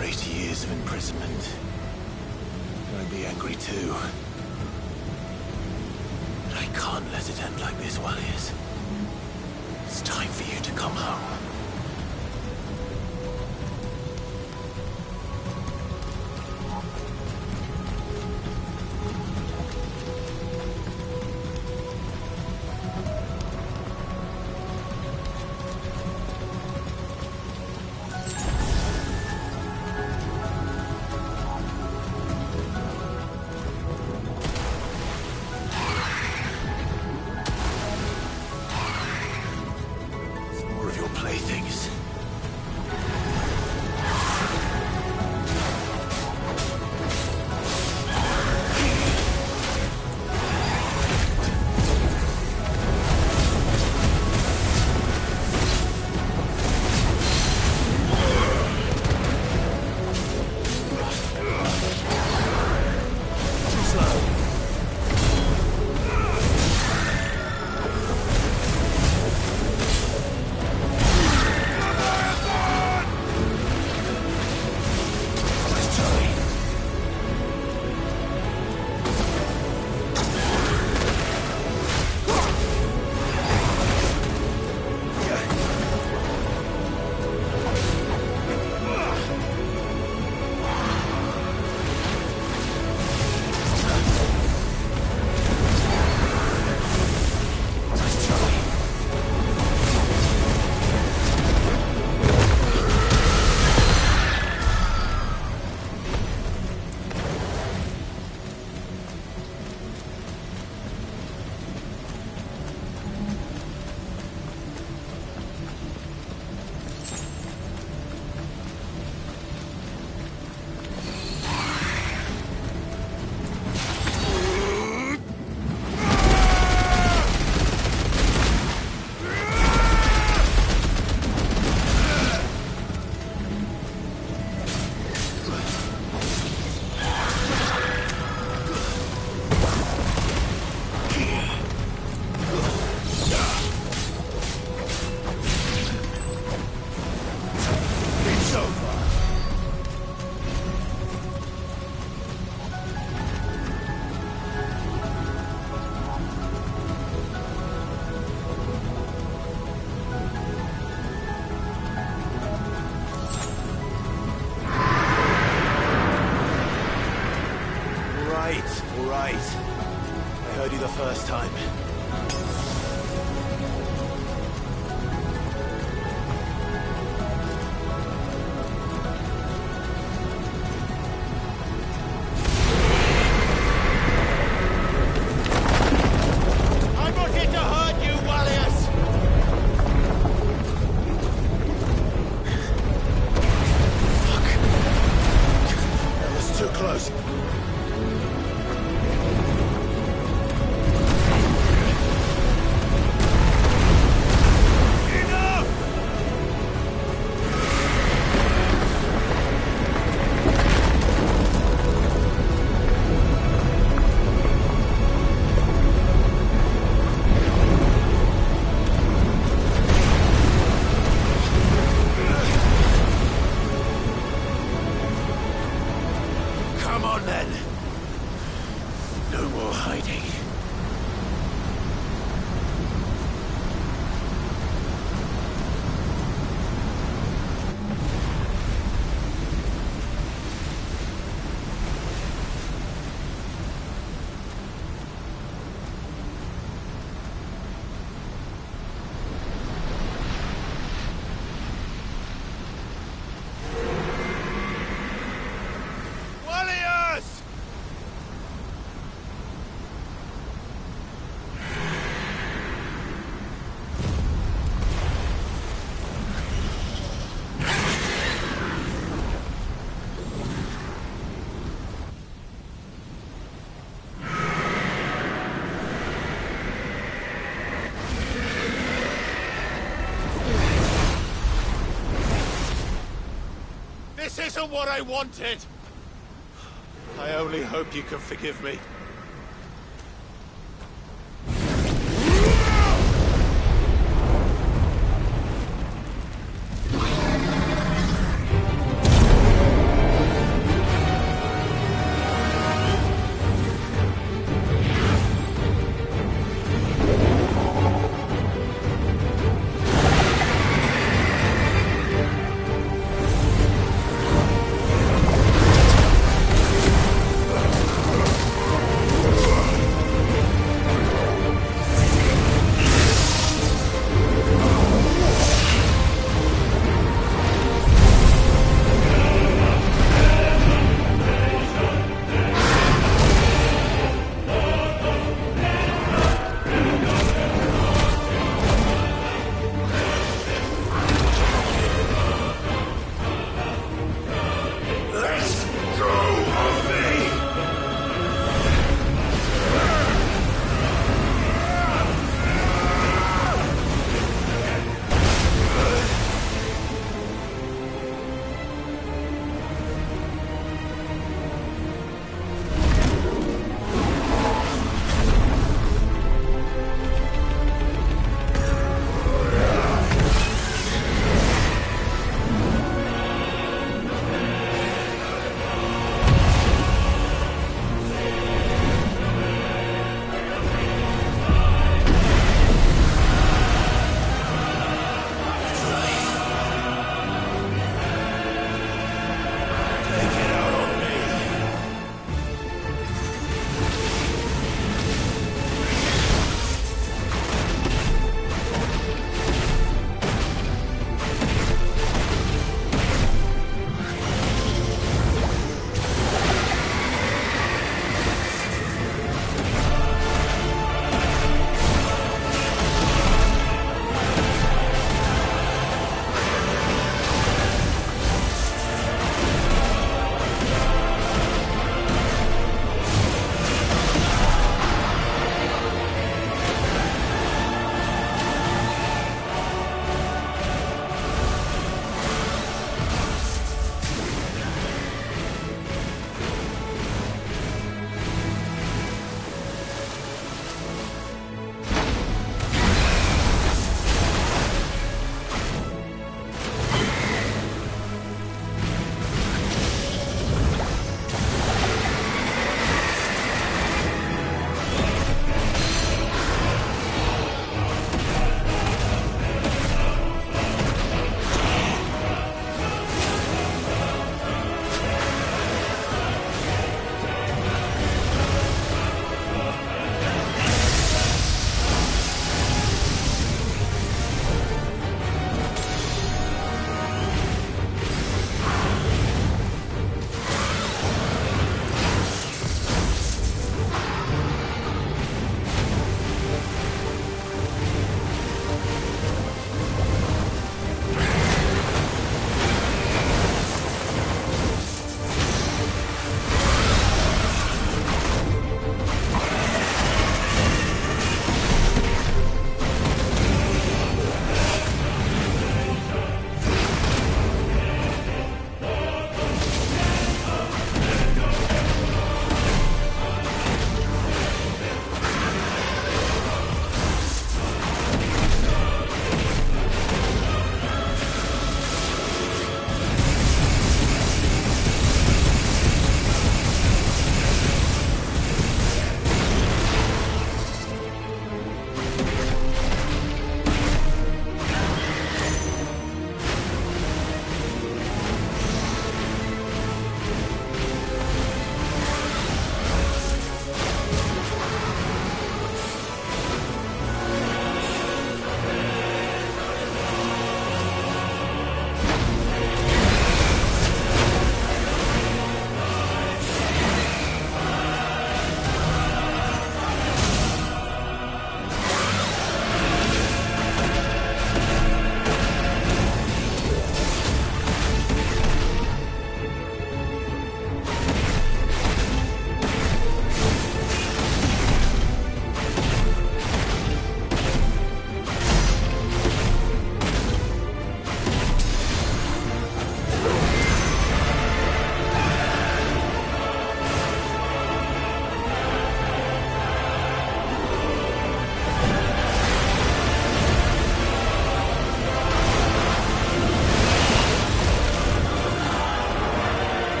your 80 years of imprisonment. I'd be angry too. But I can't let it end like this, Warriors. It's time for you to come home. First time. I'm not here to hurt you, Warriors! Fuck. That was too close. This isn't what I wanted! I only hope you can forgive me.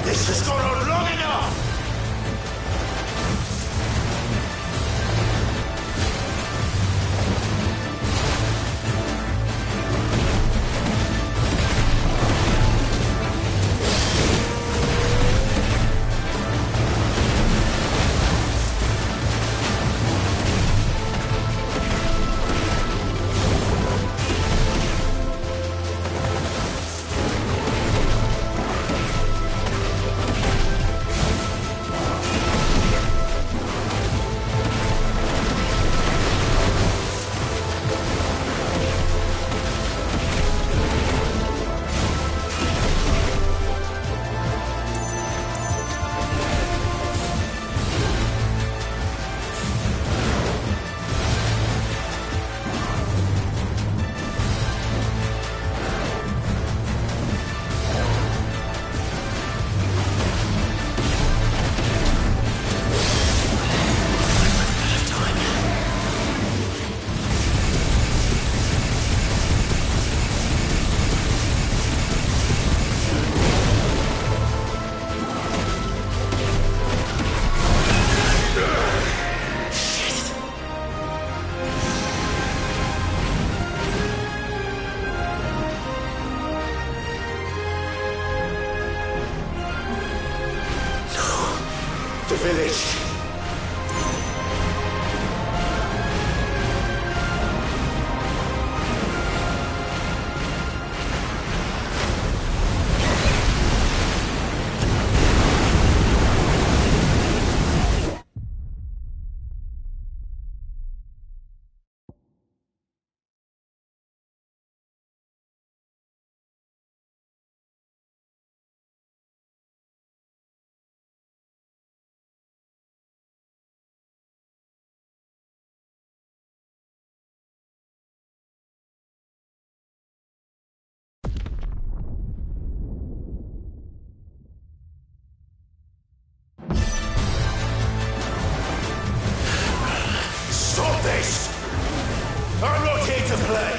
This has gone on long enough! Village. Stop this! I'm not here to play!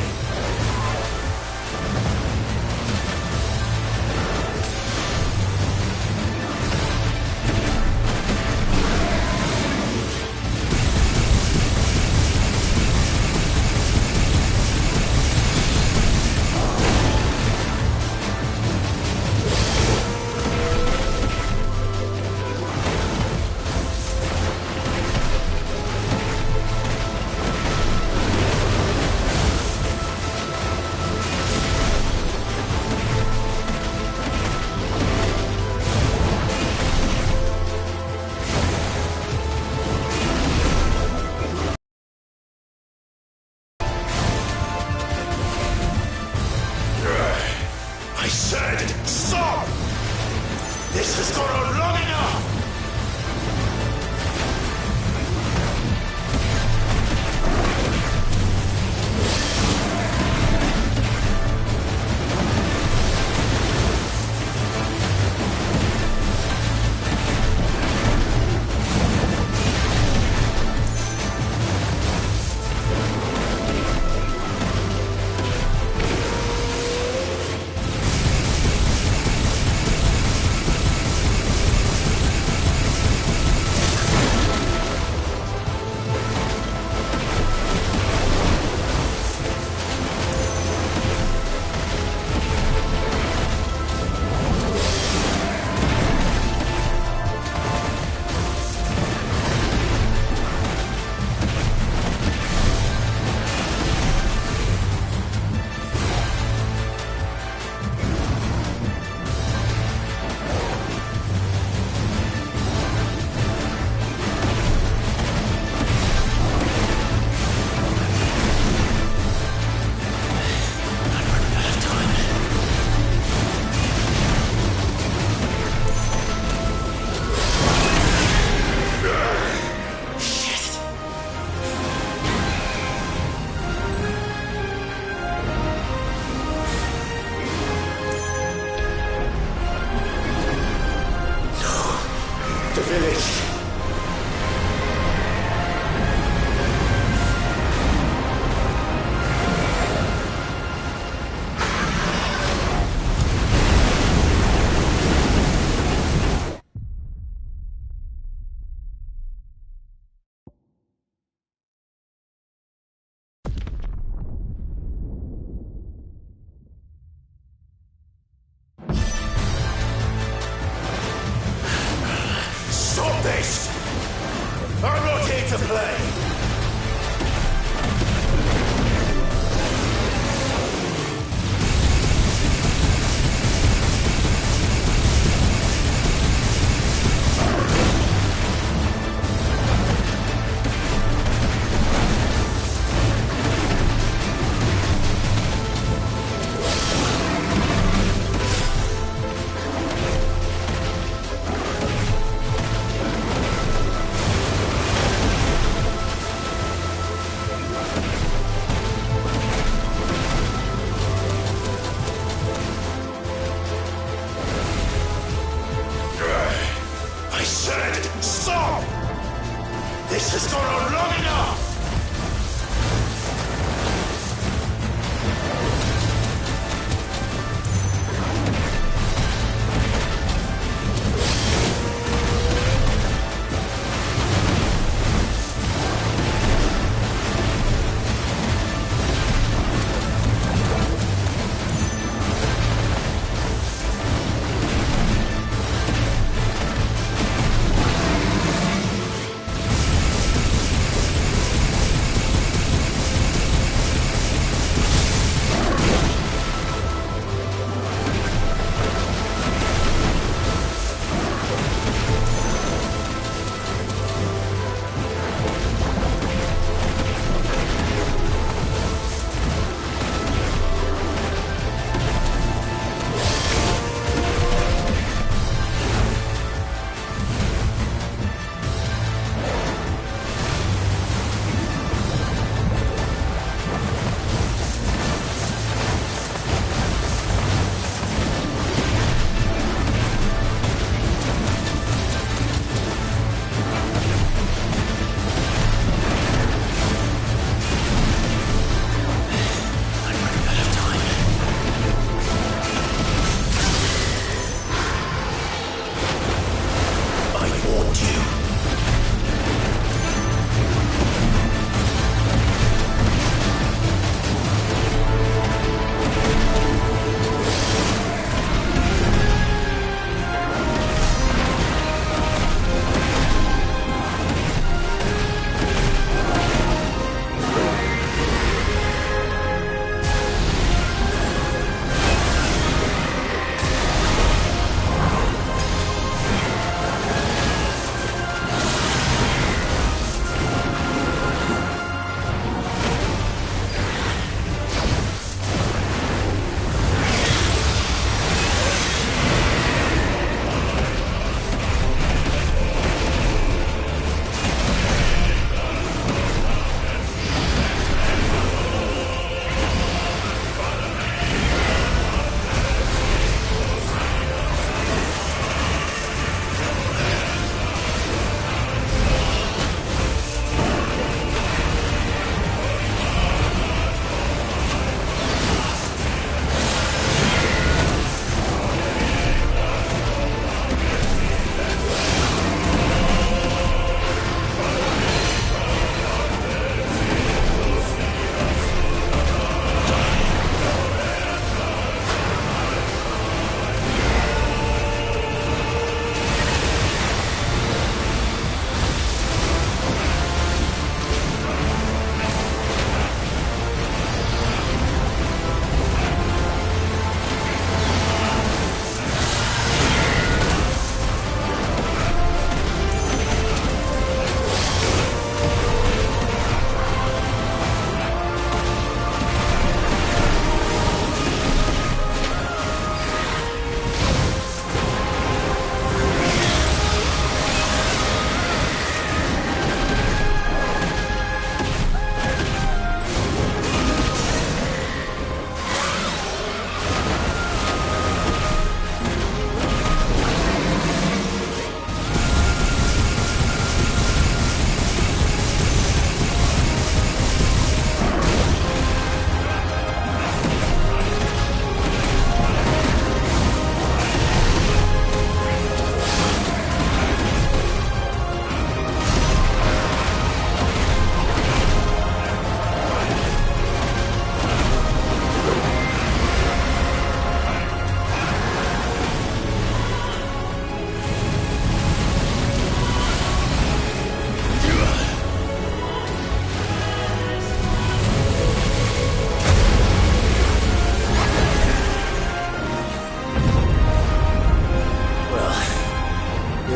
I said, stop! This has gone on long enough! this! I'm not here to play! This has gone on long enough!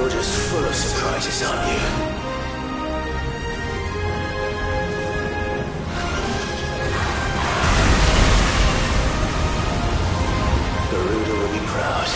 You're just full of surprises, aren't you? Garuda will be proud.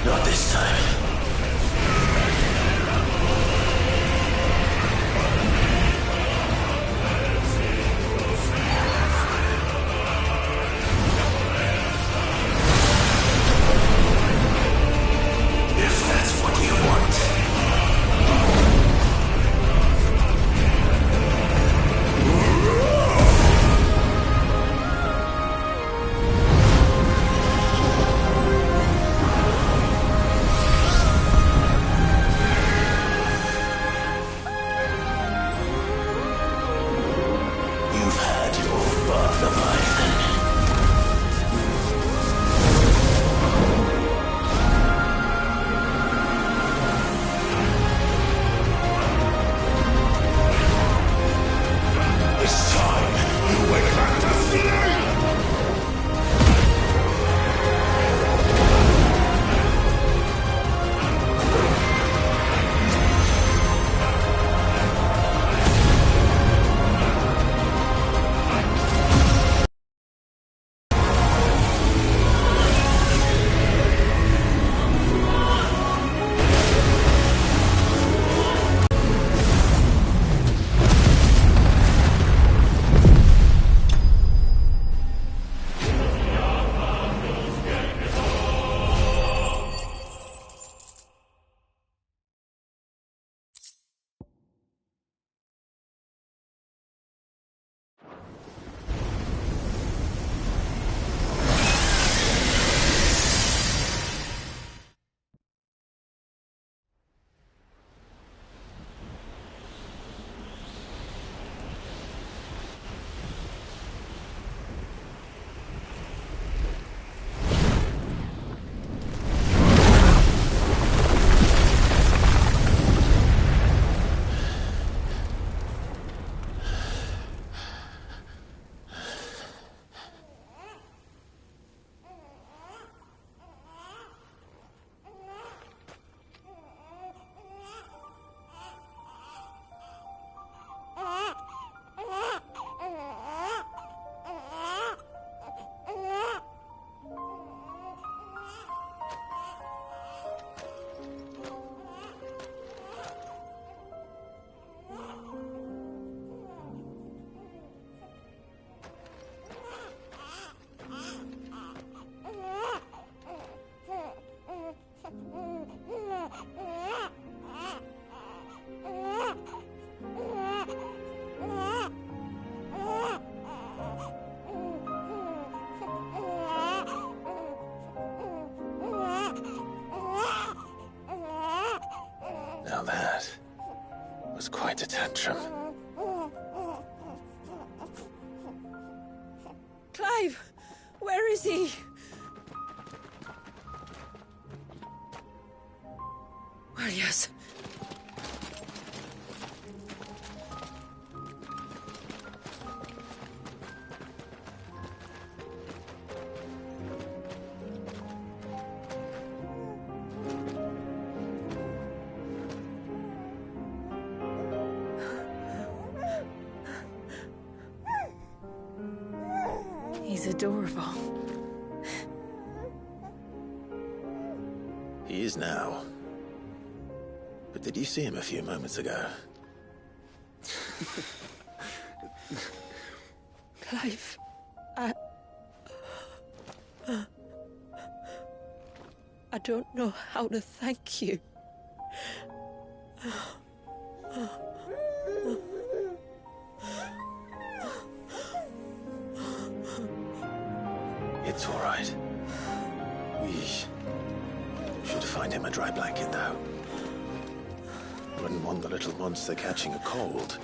Not this time. If that's what you want. quite a tantrum. Clive! Where is he? Well, yes. He's adorable. He is now. But did you see him a few moments ago? Clive, I don't know how to thank you. It's all right. We should find him a dry blanket, though. Wouldn't want the little monster catching a cold.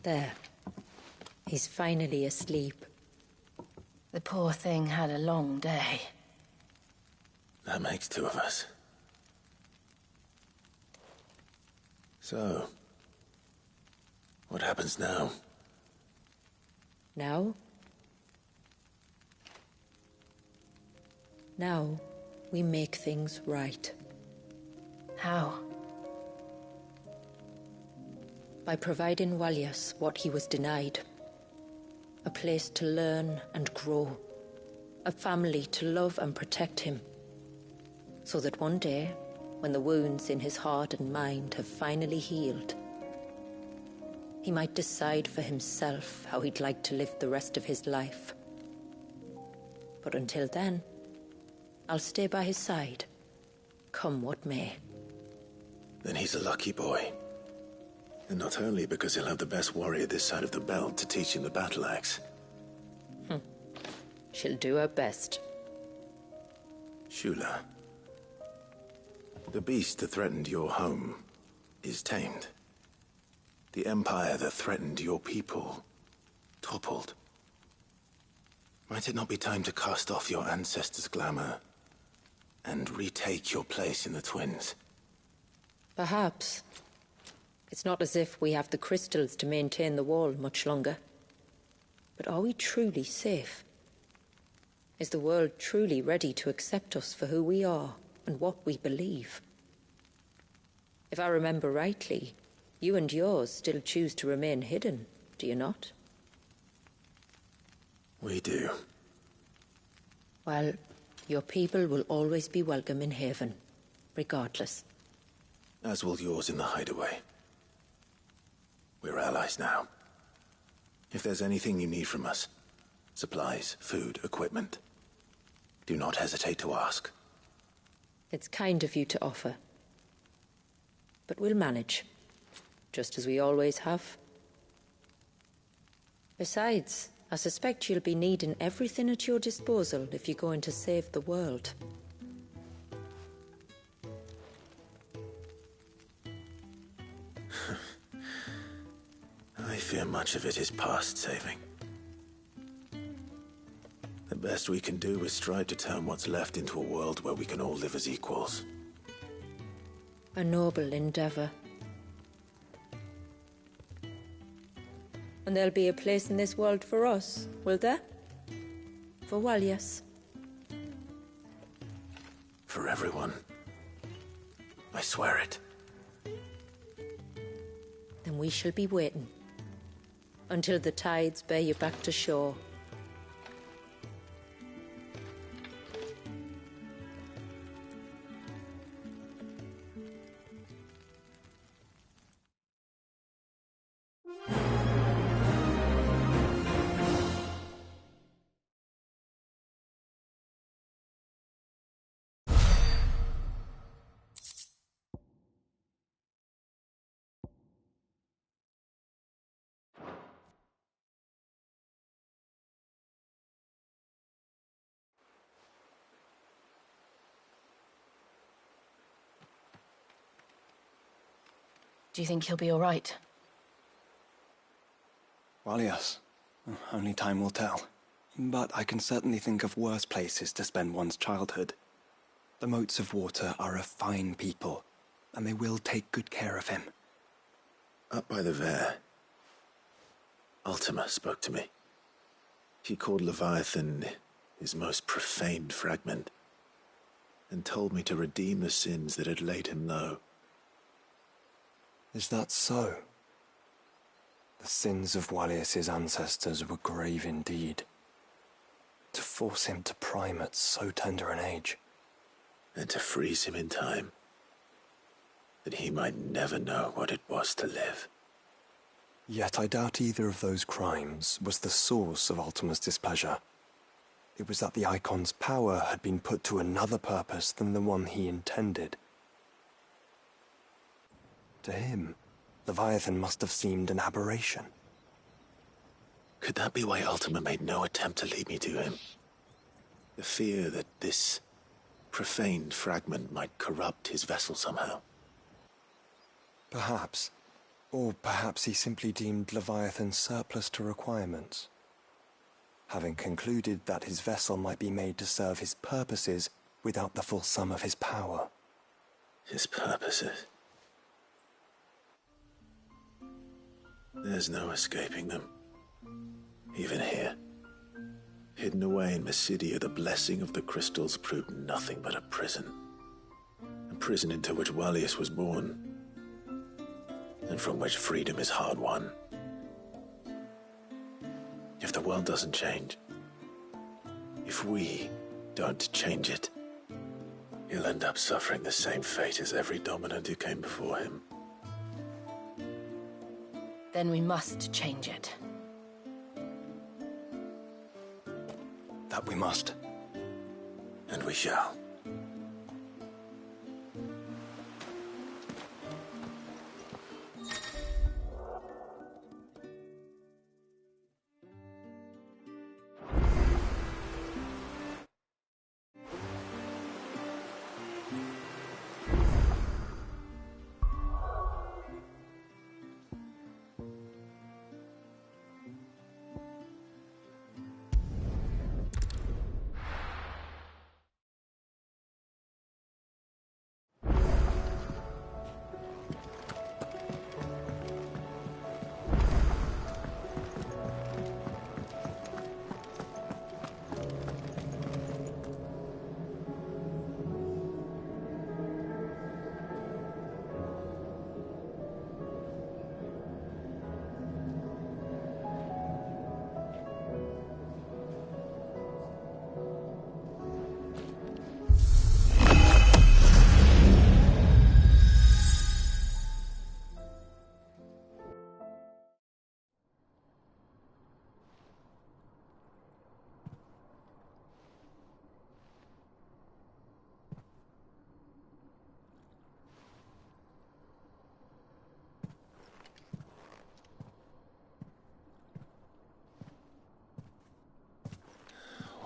There. He's finally asleep. The poor thing had a long day. That makes two of us. So, what happens now? Now? Now, we make things right. How? By providing Walyas what he was denied. A place to learn and grow. A family to love and protect him. So that one day, when the wounds in his heart and mind have finally healed, he might decide for himself how he'd like to live the rest of his life. But until then, I'll stay by his side, come what may. Then he's a lucky boy. And not only because he'll have the best warrior this side of the belt to teach him the battle axe. She'll do her best. Shula, the beast that threatened your home is tamed. The empire that threatened your people toppled. Might it not be time to cast off your ancestors' glamour and retake your place in the Twins? Perhaps. It's not as if we have the crystals to maintain the wall much longer. But are we truly safe? Is the world truly ready to accept us for who we are and what we believe? If I remember rightly, you and yours still choose to remain hidden, do you not? We do. Well, your people will always be welcome in Haven, regardless. As will yours in the hideaway. We're allies now. If there's anything you need from us, supplies, food, equipment, do not hesitate to ask. It's kind of you to offer. But we'll manage, just as we always have. Besides, I suspect you'll be needing everything at your disposal if you're going to save the world. I fear much of it is past saving. The best we can do is strive to turn what's left into a world where we can all live as equals. A noble endeavor. And there'll be a place in this world for us, will there? For Walyas. For everyone. I swear it. Then we shall be waiting. Until the tides bear you back to shore. Do you think he'll be all right? Well, yes. Only time will tell. But I can certainly think of worse places to spend one's childhood. The Moats of Water are a fine people, and they will take good care of him. Up by the Ver, Ultima spoke to me. She called Leviathan his most profaned fragment, and told me to redeem the sins that had laid him low. Is that so? The sins of Wallius's ancestors were grave indeed. To force him to prime at so tender an age. And to freeze him in time, that he might never know what it was to live. Yet I doubt either of those crimes was the source of Ultima's displeasure. It was that the Eikon's power had been put to another purpose than the one he intended. To him, Leviathan must have seemed an aberration. Could that be why Ultima made no attempt to lead me to him? The fear that this profaned fragment might corrupt his vessel somehow. Perhaps. Or perhaps he simply deemed Leviathan surplus to requirements. Having concluded that his vessel might be made to serve his purposes without the full sum of his power. His purposes? There's no escaping them. Even here. Hidden away in Mysidia, the blessing of the crystals proved nothing but a prison. A prison into which Wallius was born, and from which freedom is hard won. If the world doesn't change, if we don't change it, he'll end up suffering the same fate as every dominant who came before him. Then we must change it. That we must. And we shall.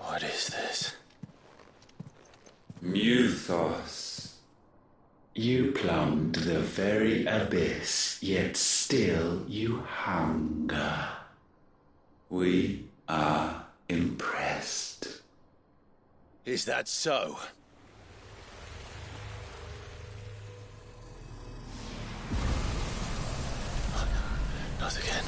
What is this? Muthos. You plumbed the very abyss, yet still you hunger. We are impressed. Is that so? Not again.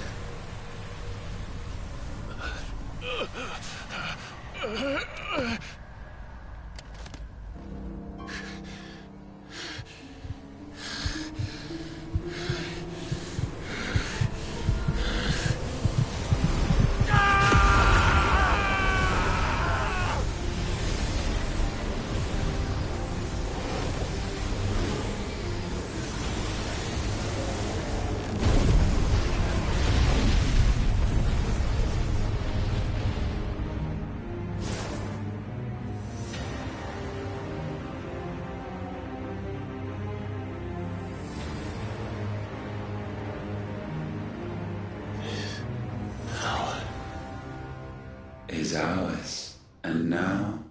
Is ours, and now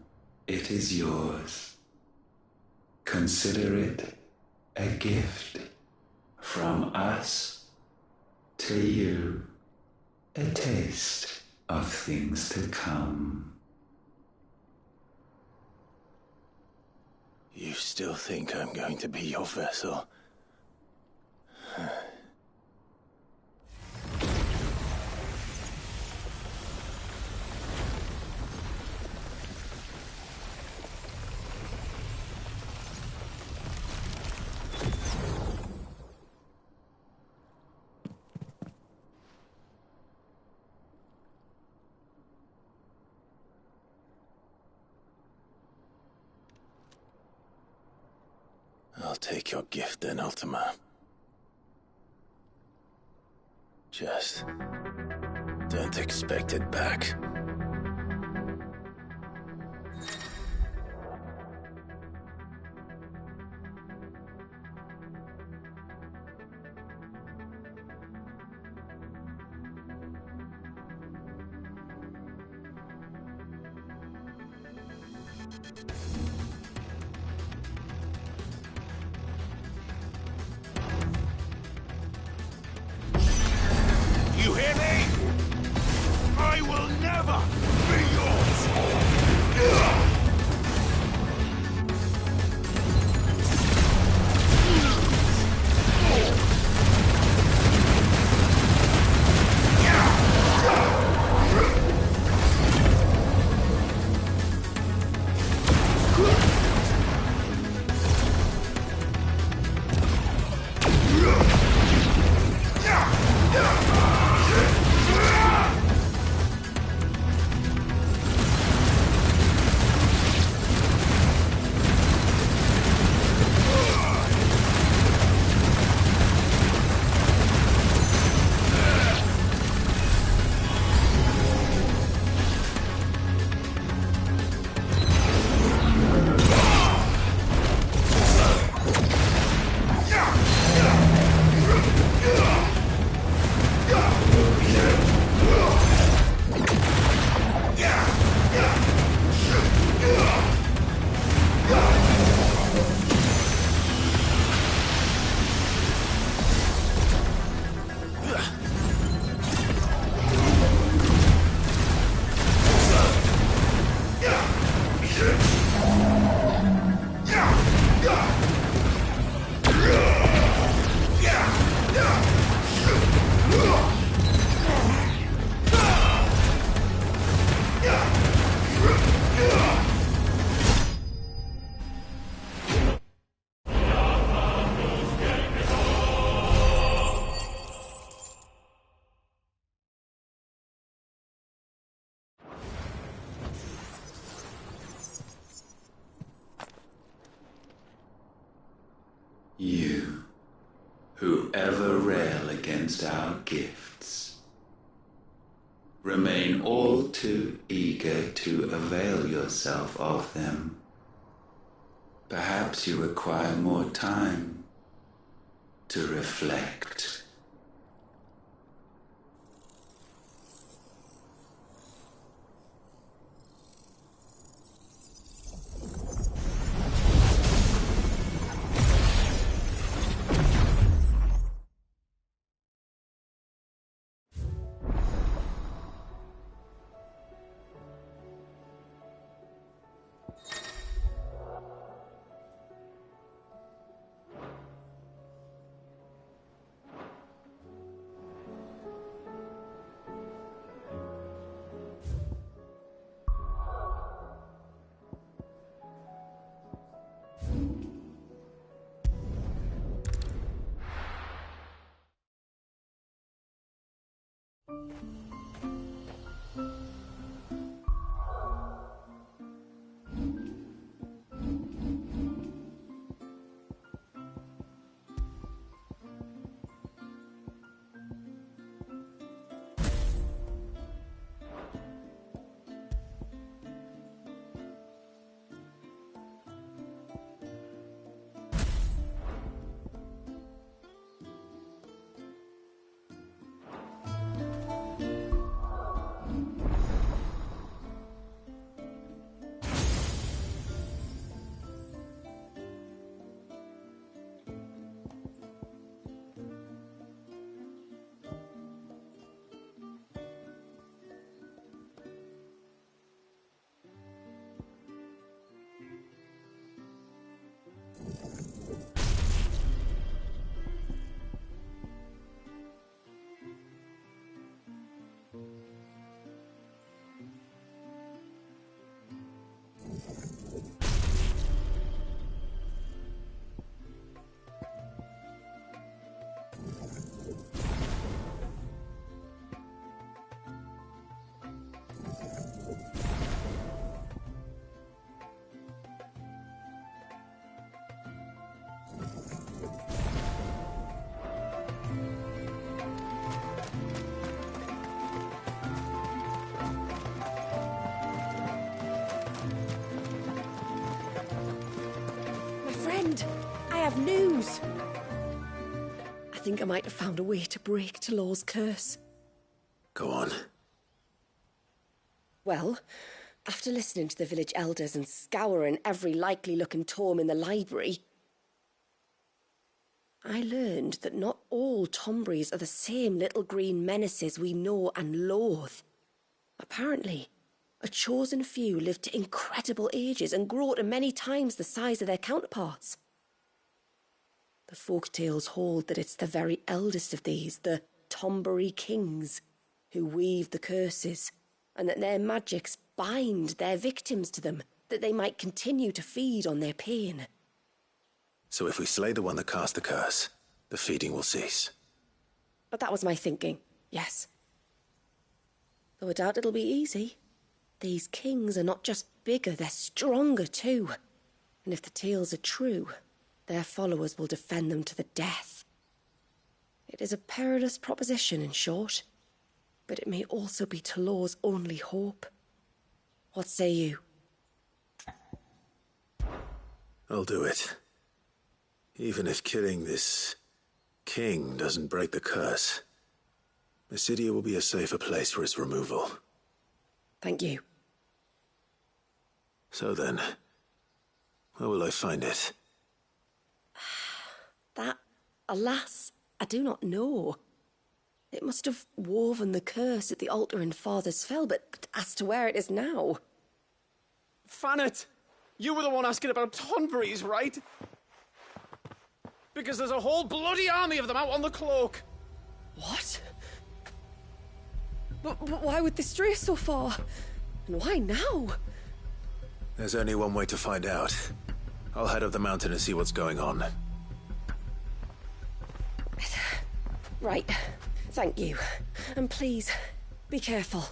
it is yours. Consider it a gift From us to you, a taste of things to come. You still think I'm going to be your vessel? I'll take your gift then, Ultima. Just don't expect it back. You hear me? I will never be yours! You, who ever rail against our gifts, remain all too eager to avail yourself of them. Perhaps you require more time to reflect. friend. I have news. I think I might have found a way to break Talor's curse. Go on. Well, after listening to the village elders and scouring every likely-looking tome in the library, I learned that not all Tombries are the same little green menaces we know and loathe. Apparently, a chosen few live to incredible ages and grow to many times the size of their counterparts. The folk tales hold that it's the very eldest of these, the Tombury kings, who weave the curses, and that their magics bind their victims to them, that they might continue to feed on their pain. So if we slay the one that cast the curse, the feeding will cease. But that was my thinking, yes. Though I doubt it'll be easy. These kings are not just bigger, they're stronger too. And if the tales are true, their followers will defend them to the death. It is a perilous proposition, in short, but it may also be Talor's only hope. What say you? I'll do it. Even if killing this king doesn't break the curse, Mysidia will be a safer place for its removal. Thank you. So then, where will I find it? That, alas, I do not know. It must have woven the curse at the altar in Father's Fell, but as to where it is now... Fannet! You were the one asking about Tonburies, right? Because there's a whole bloody army of them out on the cloak. What? But why would they stray so far? And why now? There's only one way to find out. I'll head up the mountain and see what's going on. Right. Thank you. And please, be careful.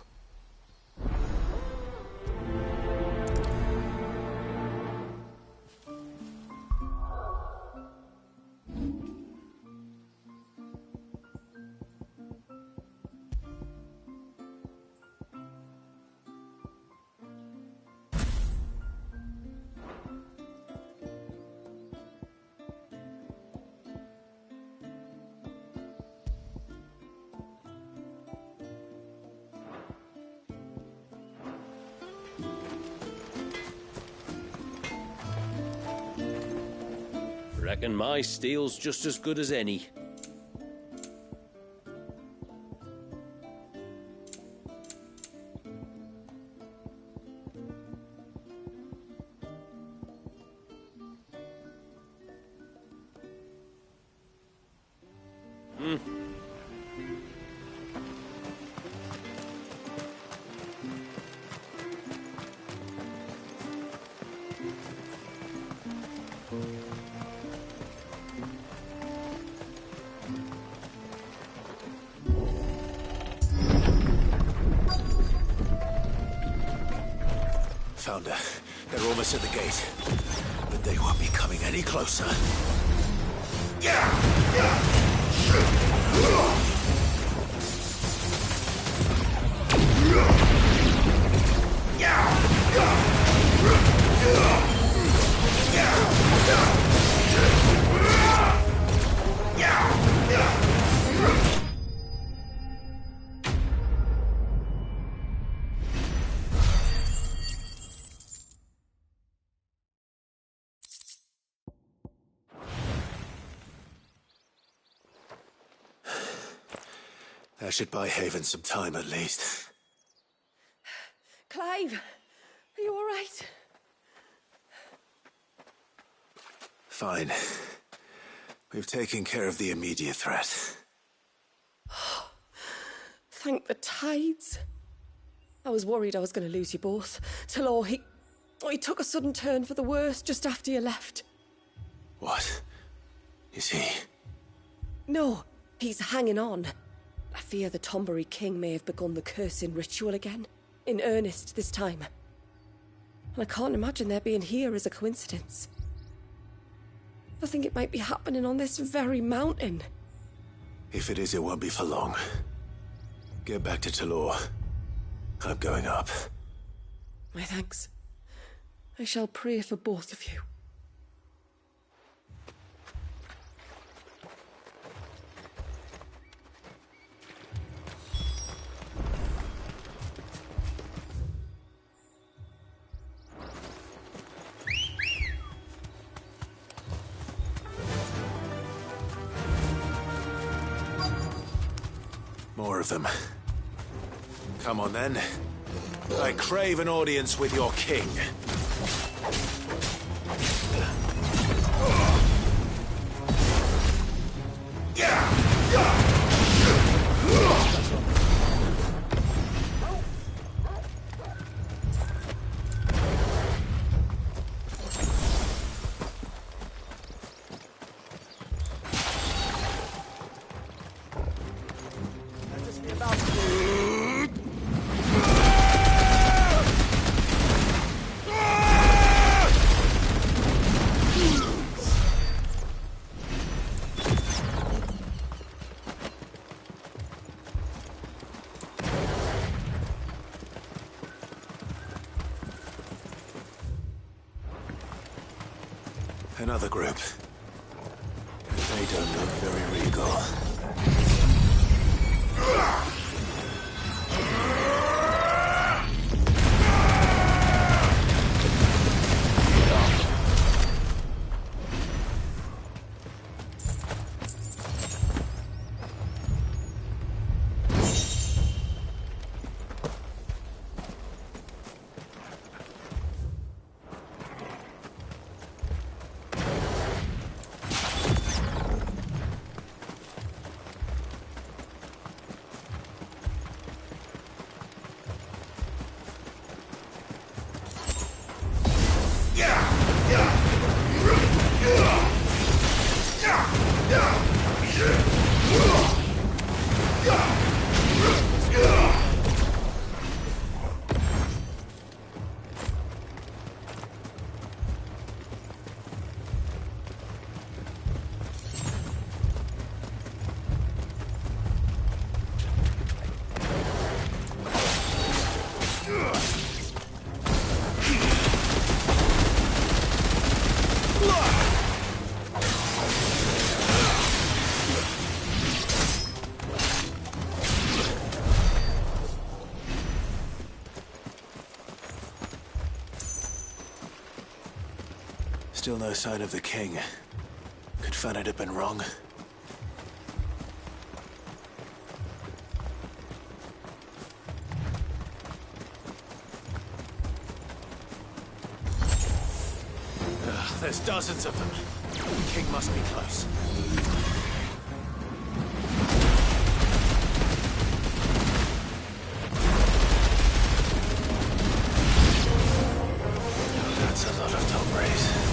Reckon my steel's just as good as any. Found her. They're almost at the gate. But they won't be coming any closer. That should buy Haven some time at least. Clive, are you all right? Fine. We've taken care of the immediate threat. Thank the tides. I was worried I was going to lose you both. Talor, he took a sudden turn for the worse just after you left. What? Is he? No, he's hanging on. I fear the Tombury King may have begun the cursing ritual again. In earnest this time. And I can't imagine their being here as a coincidence. I think it might be happening on this very mountain. If it is, it won't be for long. Get back to Talor. I'm going up. My thanks. I shall pray for both of you. of them. Come on, then. I crave an audience with your king. Another group. They don't look very regal. Still no sign of the king. Could Fanad have been wrong? There's dozens of them. The king must be close. That's a lot of Tombres.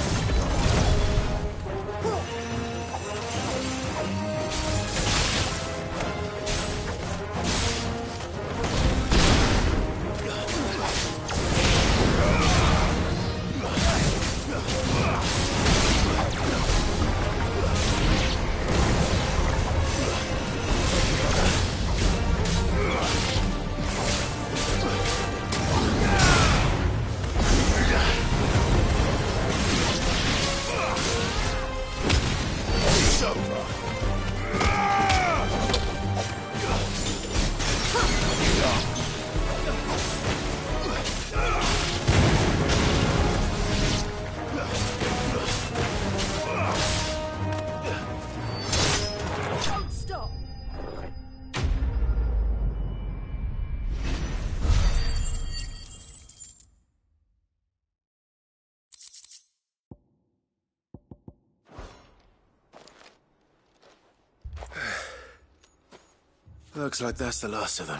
Looks like that's the last of them.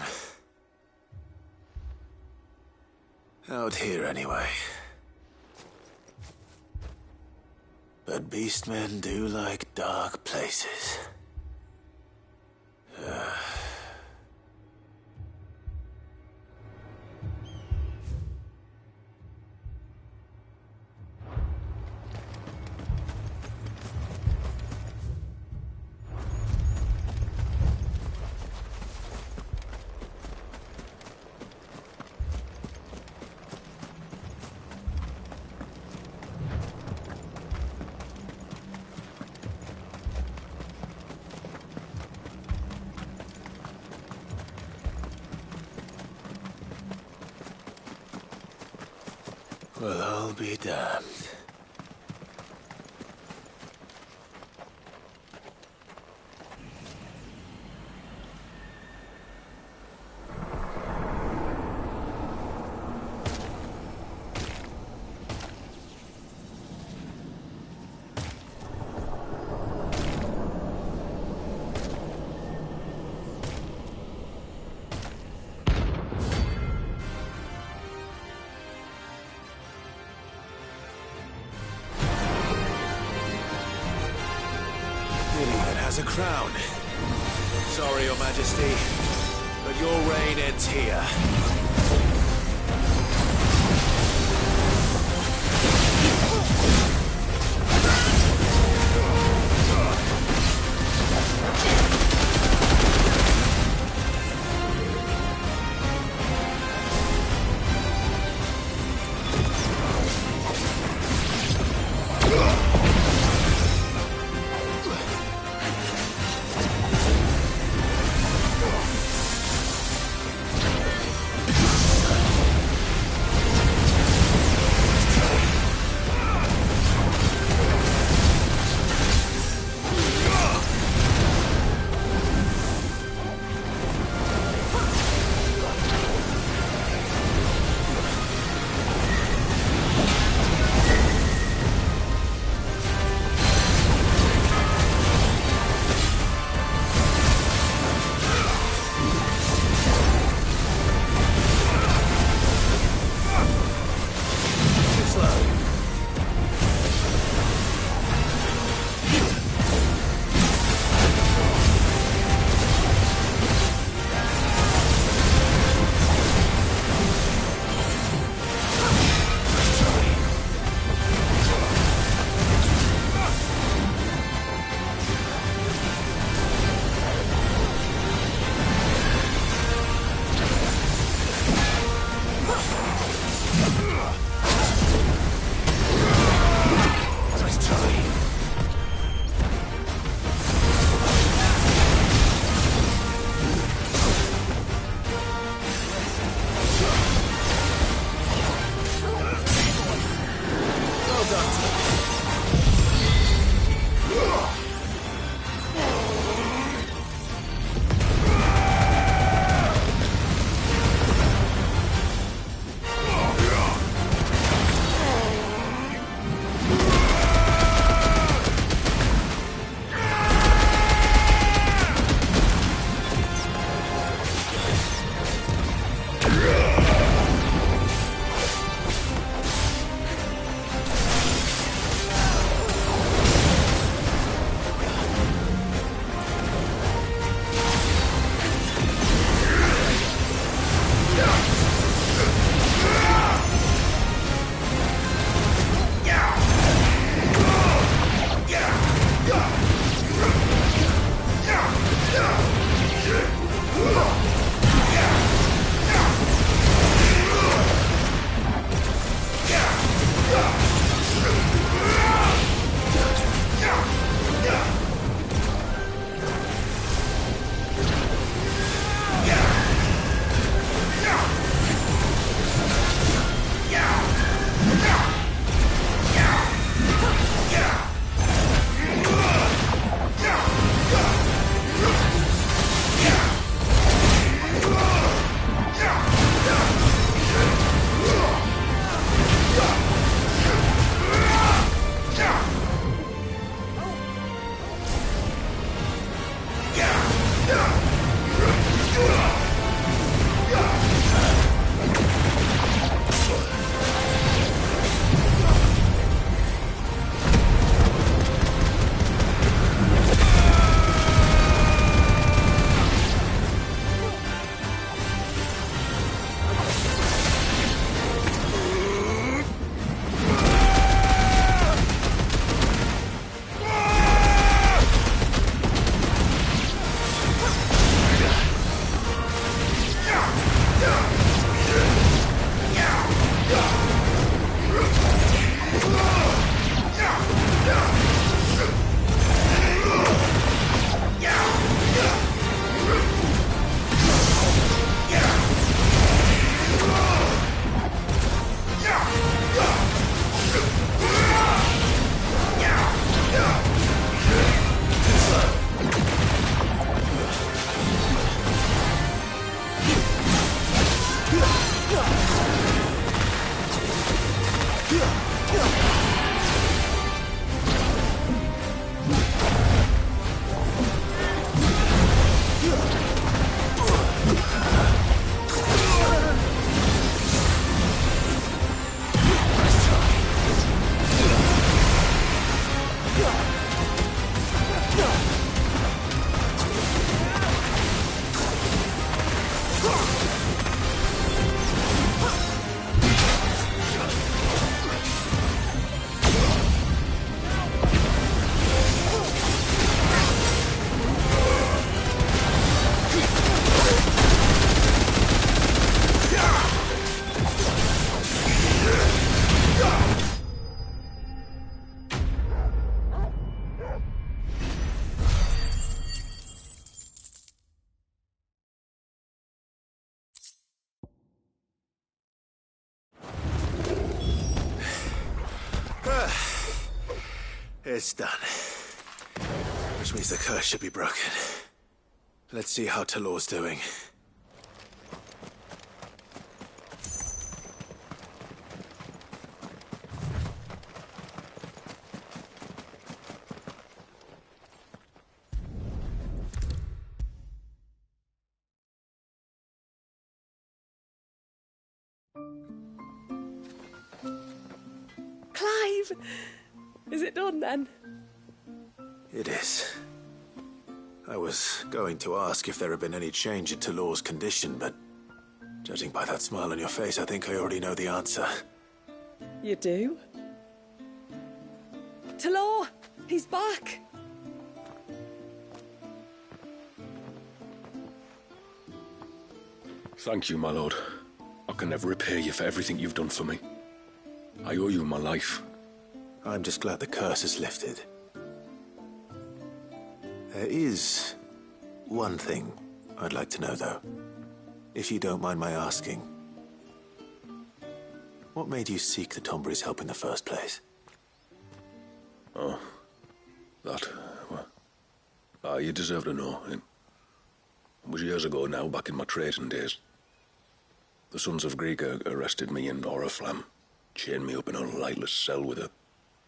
Out here, anyway. But beastmen do like dark places. Well, I'll be damned. has a crown. Sorry, Your Majesty, but your reign ends here. It's done. Which means the curse should be broken. Let's see how Talor's doing. Clive! Is it done then? It is. I was going to ask if there had been any change in Talor's condition, but judging by that smile on your face, I think I already know the answer. You do? Talor! He's back! Thank you, my lord. I can never repay you for everything you've done for me. I owe you my life. I'm just glad the curse is lifted. There is one thing I'd like to know, though. If you don't mind my asking. What made you seek the Tombury's help in the first place? Oh, that, well, you deserve to know. It was years ago now, back in my trading days. The Sons of Greek arrested me in Oriflamme, chained me up in a lightless cell with a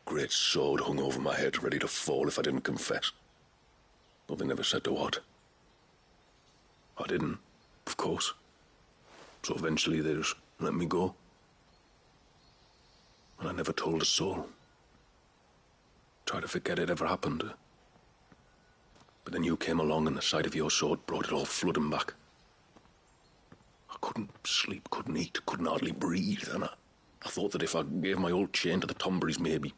great sword hung over my head, ready to fall if I didn't confess. But they never said to what. I didn't, of course. So eventually they just let me go. And I never told a soul. Tried to forget it ever happened. But then you came along and the sight of your sword brought it all flooding back. I couldn't sleep, couldn't eat, couldn't hardly breathe, and I thought that if I gave my old chain to the Tomburys, maybe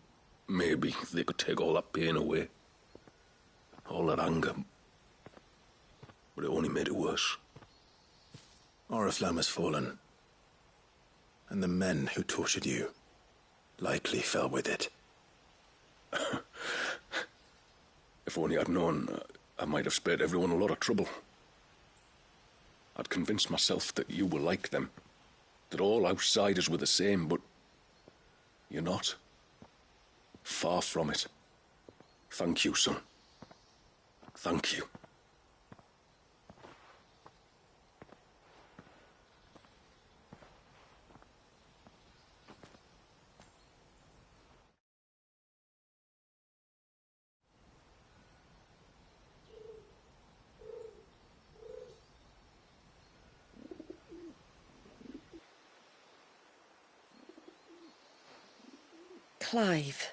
they could take all that pain away. All that anger. But it only made it worse. Oriflamme has fallen. And the men who tortured you likely fell with it. If only I'd known, I might have spared everyone a lot of trouble. I'd convinced myself that you were like them, that all outsiders were the same, but you're not. Far from it. Thank you, son. Thank you. Clive,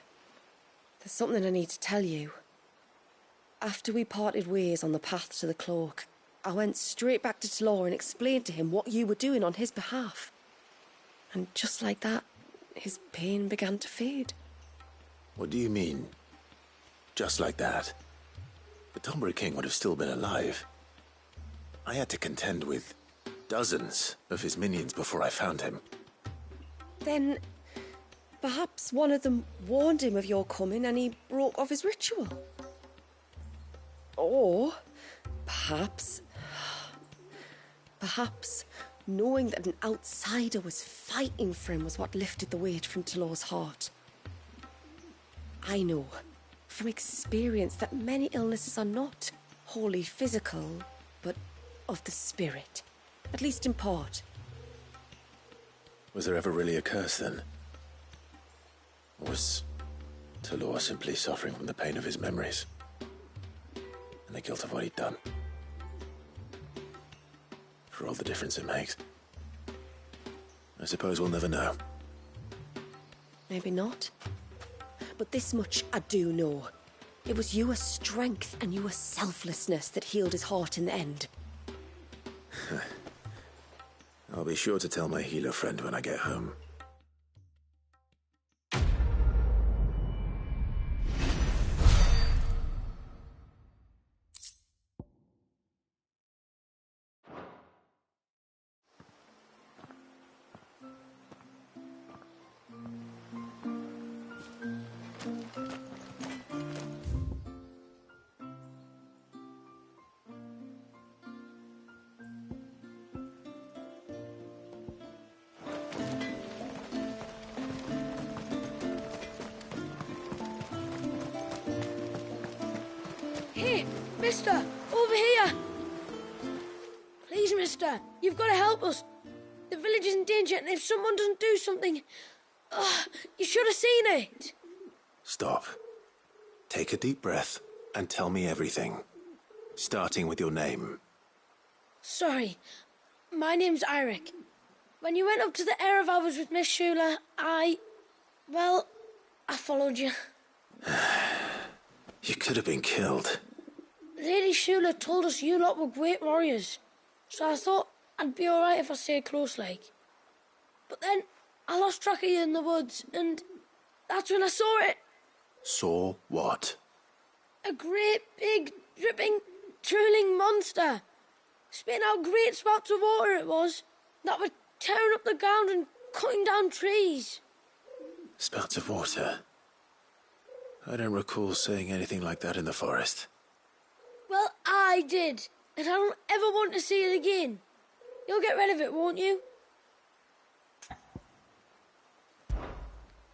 there's something I need to tell you. After we parted ways on the path to the cloak, I went straight back to Talor and explained to him what you were doing on his behalf. And just like that, his pain began to fade. What do you mean? Just like that? The Tombury King would have still been alive. I had to contend with dozens of his minions before I found him. Then perhaps one of them warned him of your coming and he broke off his ritual. Or perhaps knowing that an outsider was fighting for him was what lifted the weight from Talor's heart. I know from experience that many illnesses are not wholly physical, but of the spirit, at least in part. Was there ever really a curse then? Or was Talor simply suffering from the pain of his memories? And the guilt of what he'd done? For all the difference it makes. I suppose we'll never know. Maybe not. But this much I do know. It was your strength and your selflessness that healed his heart in the end. I'll be sure to tell my healer friend when I get home. Mister, over here! Please, mister, you've got to help us. The village is in danger, and if someone doesn't do something... you should have seen it. Stop. Take a deep breath and tell me everything. Starting with your name. Sorry. My name's Eirik. When you went up to the Erevalvers with Miss Shula, well, I followed you. You could have been killed. Lady Shula told us you lot were great warriors, so I thought I'd be alright if I stayed close, like. But then I lost track of you in the woods, and that's when I saw it. Saw what? A great, big, dripping, drooling monster. Spitting out great spouts of water it was, that were tearing up the ground and cutting down trees. Spouts of water? I don't recall seeing anything like that in the forest. Well, I did, and I don't ever want to see it again. You'll get rid of it, won't you?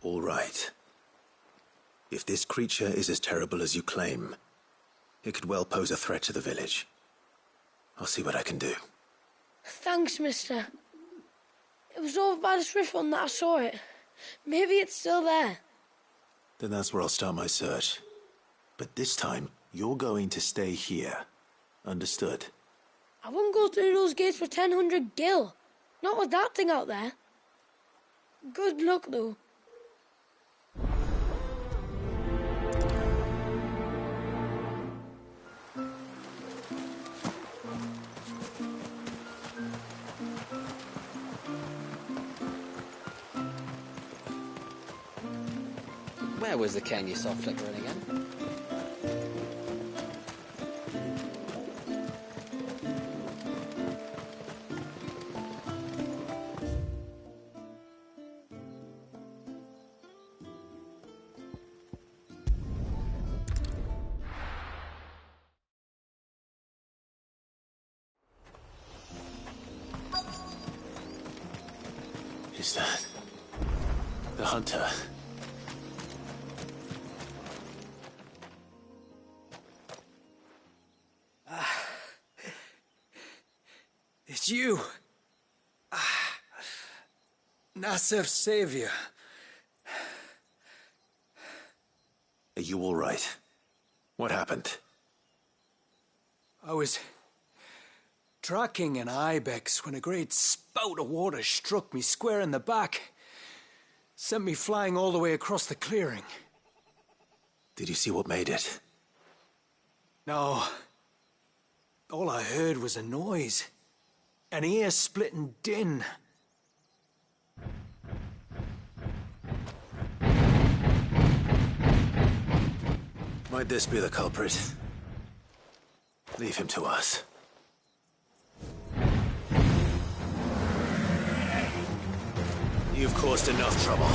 All right. If this creature is as terrible as you claim, it could well pose a threat to the village. I'll see what I can do. Thanks, mister. It was over by the Swift one that I saw it. Maybe it's still there. Then that's where I'll start my search. But this time, you're going to stay here. Understood? I wouldn't go through those gates for 1,000 gil. Not with that thing out there. Good luck, though. Where was the cane you saw flickering again? Is that the hunter? It's you. Nasser's savior. Are you all right? What happened? I was tracking an ibex when a great spout of water struck me square in the back. Sent me flying all the way across the clearing. Did you see what made it? No. All I heard was a noise. An ear-splitting din. Might this be the culprit? Leave him to us. You've caused enough trouble.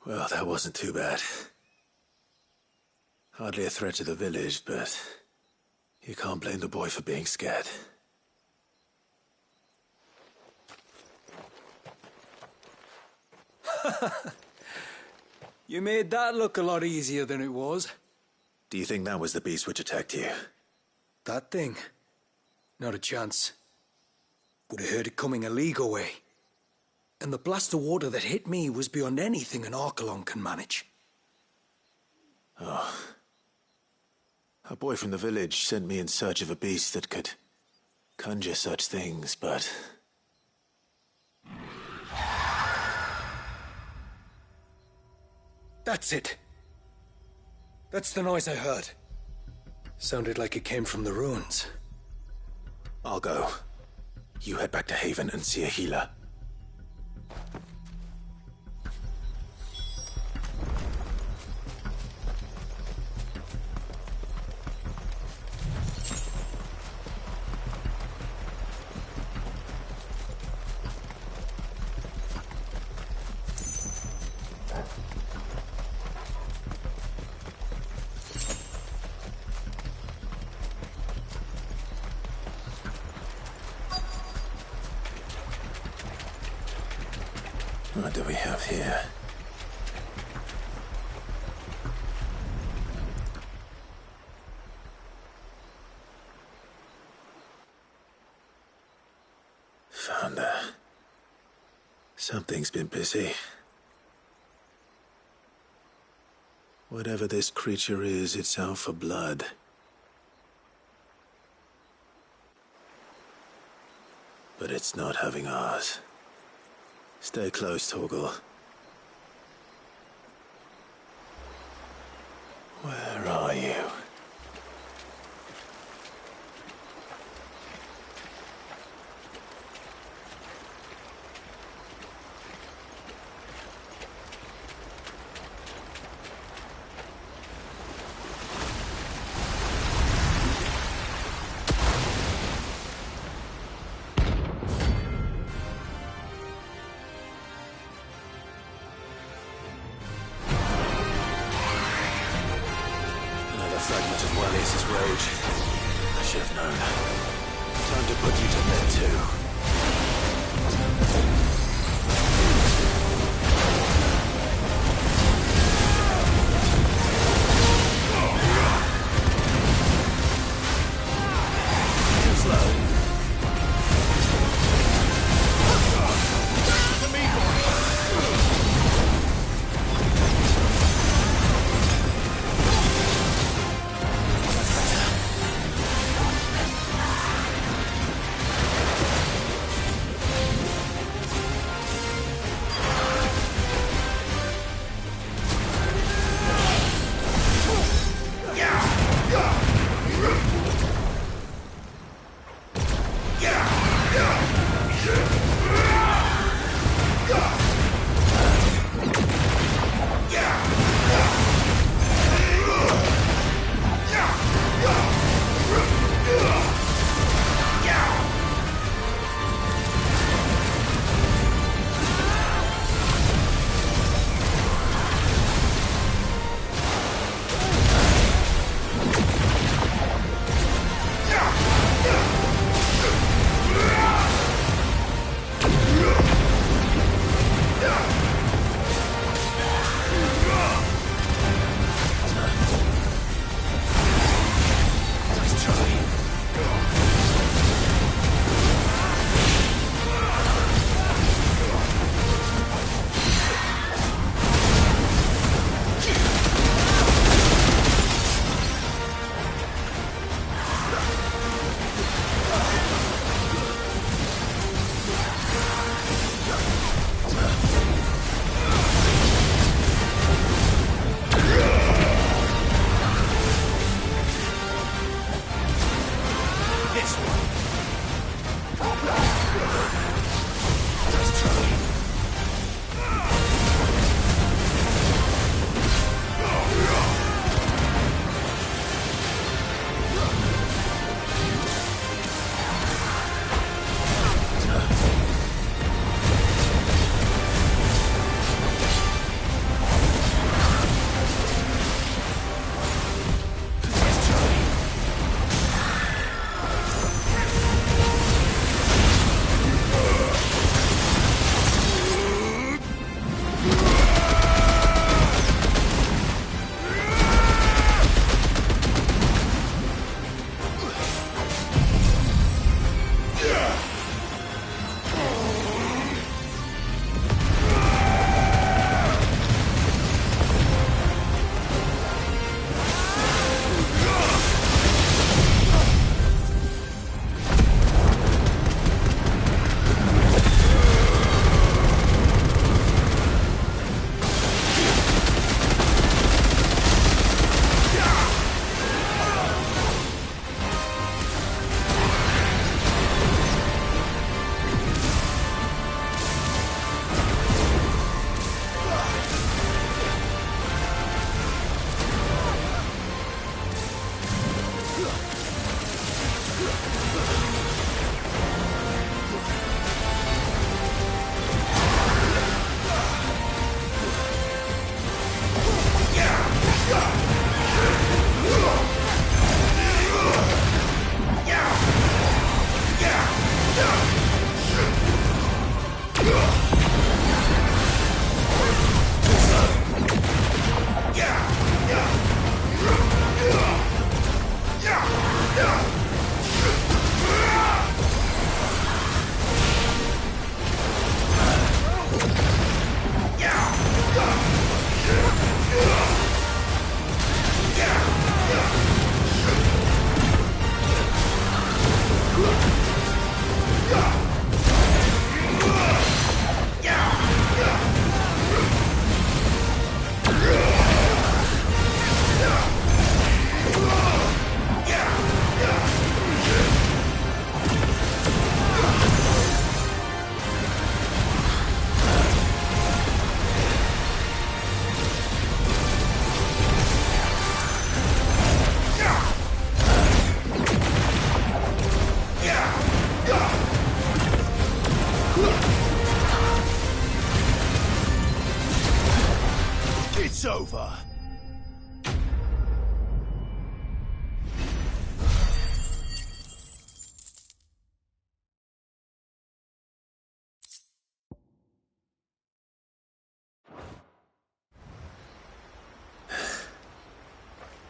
Well, that wasn't too bad. Hardly a threat to the village, but you can't blame the boy for being scared. You made that look a lot easier than it was. Do you think that was the beast which attacked you? That thing? Not a chance. Would have heard it coming a league away. And the blast of water that hit me was beyond anything an Archelon can manage. Oh. A boy from the village sent me in search of a beast that could conjure such things, but... That's it. That's the noise I heard. Sounded like it came from the ruins. I'll go. You head back to Haven and see a healer. What do we have here? Found her. Something's been busy. Whatever this creature is, it's out for blood. But it's not having ours. Stay close, Torgal. Where are you? Fragment of Walius' rage. I should have known. Time to put you to bed too.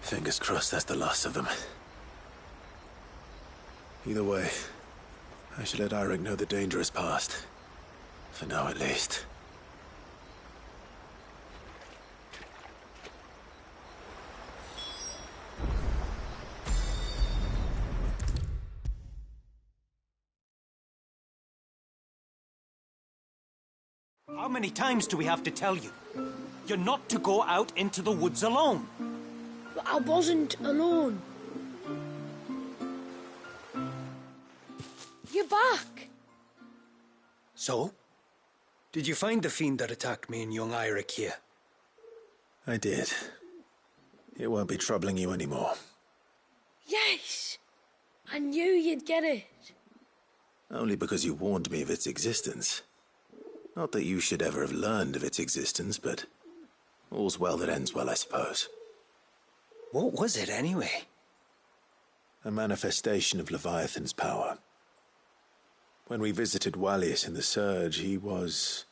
Fingers crossed that's the last of them. Either way, I should let Eirik know the danger is past. For now, at least. How many times do we have to tell you? You're not to go out into the woods alone. But I wasn't alone. You're back. So? Did you find the fiend that attacked me and young Eirik here? I did. It won't be troubling you anymore. Yes! I knew you'd get it. Only because you warned me of its existence. Not that you should ever have learned of its existence, but all's well that ends well, I suppose. What was it, anyway? A manifestation of Leviathan's power. When we visited Wallius in the Surge, he was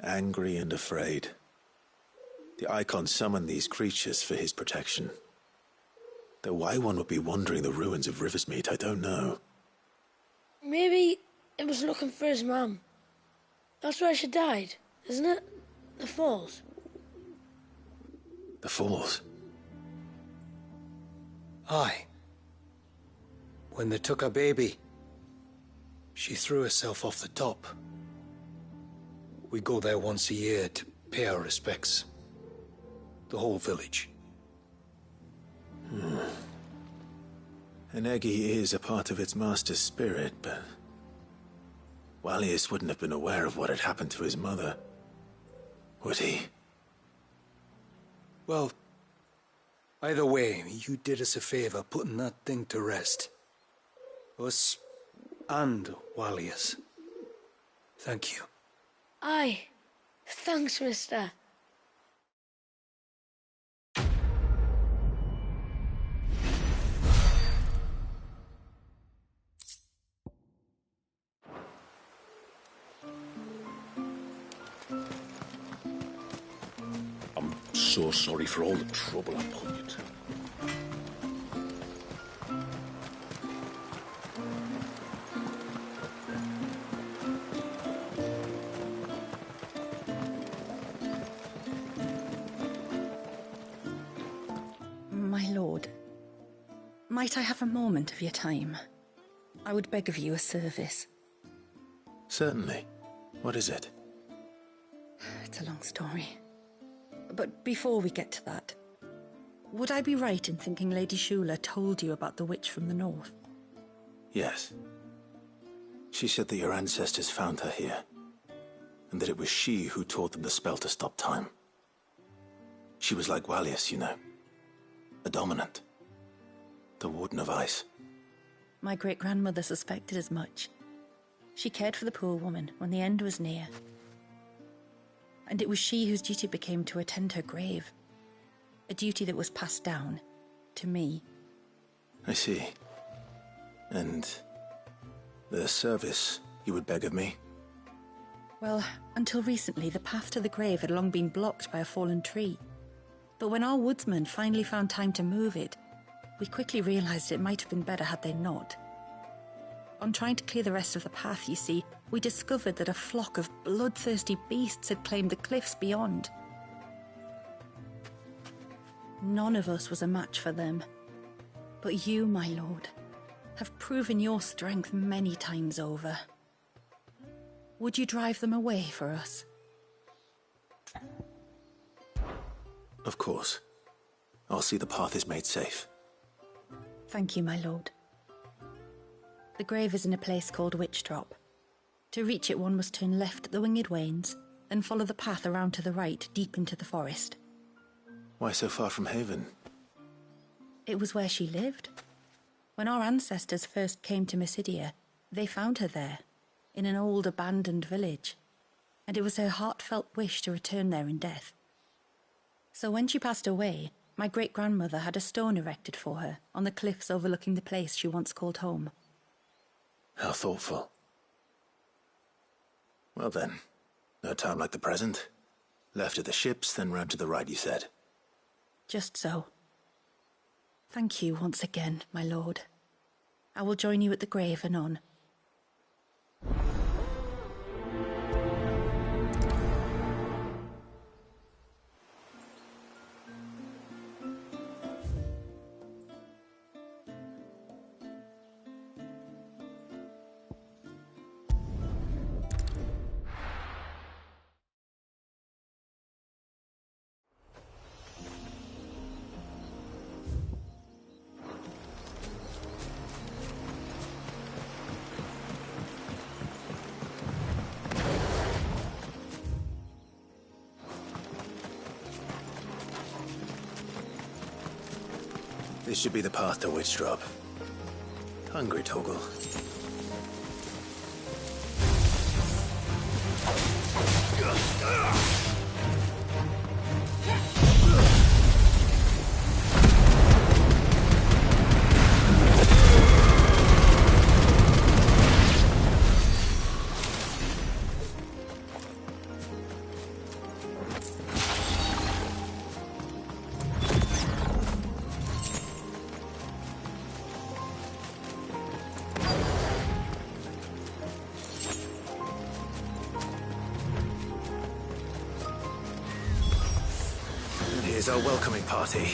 angry and afraid. The Eikon summoned these creatures for his protection. Though why one would be wandering the ruins of Riversmeet, I don't know. Maybe it was looking for his mum. That's where she died, isn't it? The Falls. The Falls? Aye. When they took her baby, she threw herself off the top. We go there once a year to pay our respects. The whole village. An Eggy is a part of its master's spirit, but Wallius wouldn't have been aware of what had happened to his mother, would he? Well, either way, you did us a favor putting that thing to rest. Us and Wallius. Thank you. Aye. Thanks, mister. I'm so sorry for all the trouble I put you to. My lord, might I have a moment of your time? I would beg of you a service. Certainly. What is it? It's a long story. But before we get to that, would I be right in thinking Lady Shula told you about the witch from the north? Yes. She said that your ancestors found her here, and that it was she who taught them the spell to stop time. She was like Wallius, you know. A dominant. The Warden of Ice. My great-grandmother suspected as much. She cared for the poor woman when the end was near. And it was she whose duty became to attend her grave. A duty that was passed down to me. I see. And the service you would beg of me? Well, until recently, the path to the grave had long been blocked by a fallen tree. But when our woodsmen finally found time to move it, we quickly realized it might have been better had they not. On trying to clear the rest of the path, you see, we discovered that a flock of bloodthirsty beasts had claimed the cliffs beyond. None of us was a match for them. But you, my lord, have proven your strength many times over. Would you drive them away for us? Of course. I'll see the path is made safe. Thank you, my lord. The grave is in a place called Witch Drop. To reach it, one must turn left at the Winged Wains, then follow the path around to the right, deep into the forest. Why so far from Haven? It was where she lived. When our ancestors first came to Mysidia, they found her there, in an old abandoned village, and it was her heartfelt wish to return there in death. So when she passed away, my great-grandmother had a stone erected for her on the cliffs overlooking the place she once called home. How thoughtful. Well then, no time like the present. Left at the ships, then round to the right, you said. Just so. Thank you once again, my lord. I will join you at the grave anon. This should be the path to Witchdrop. Hungry, Torgal? Here's our welcoming party.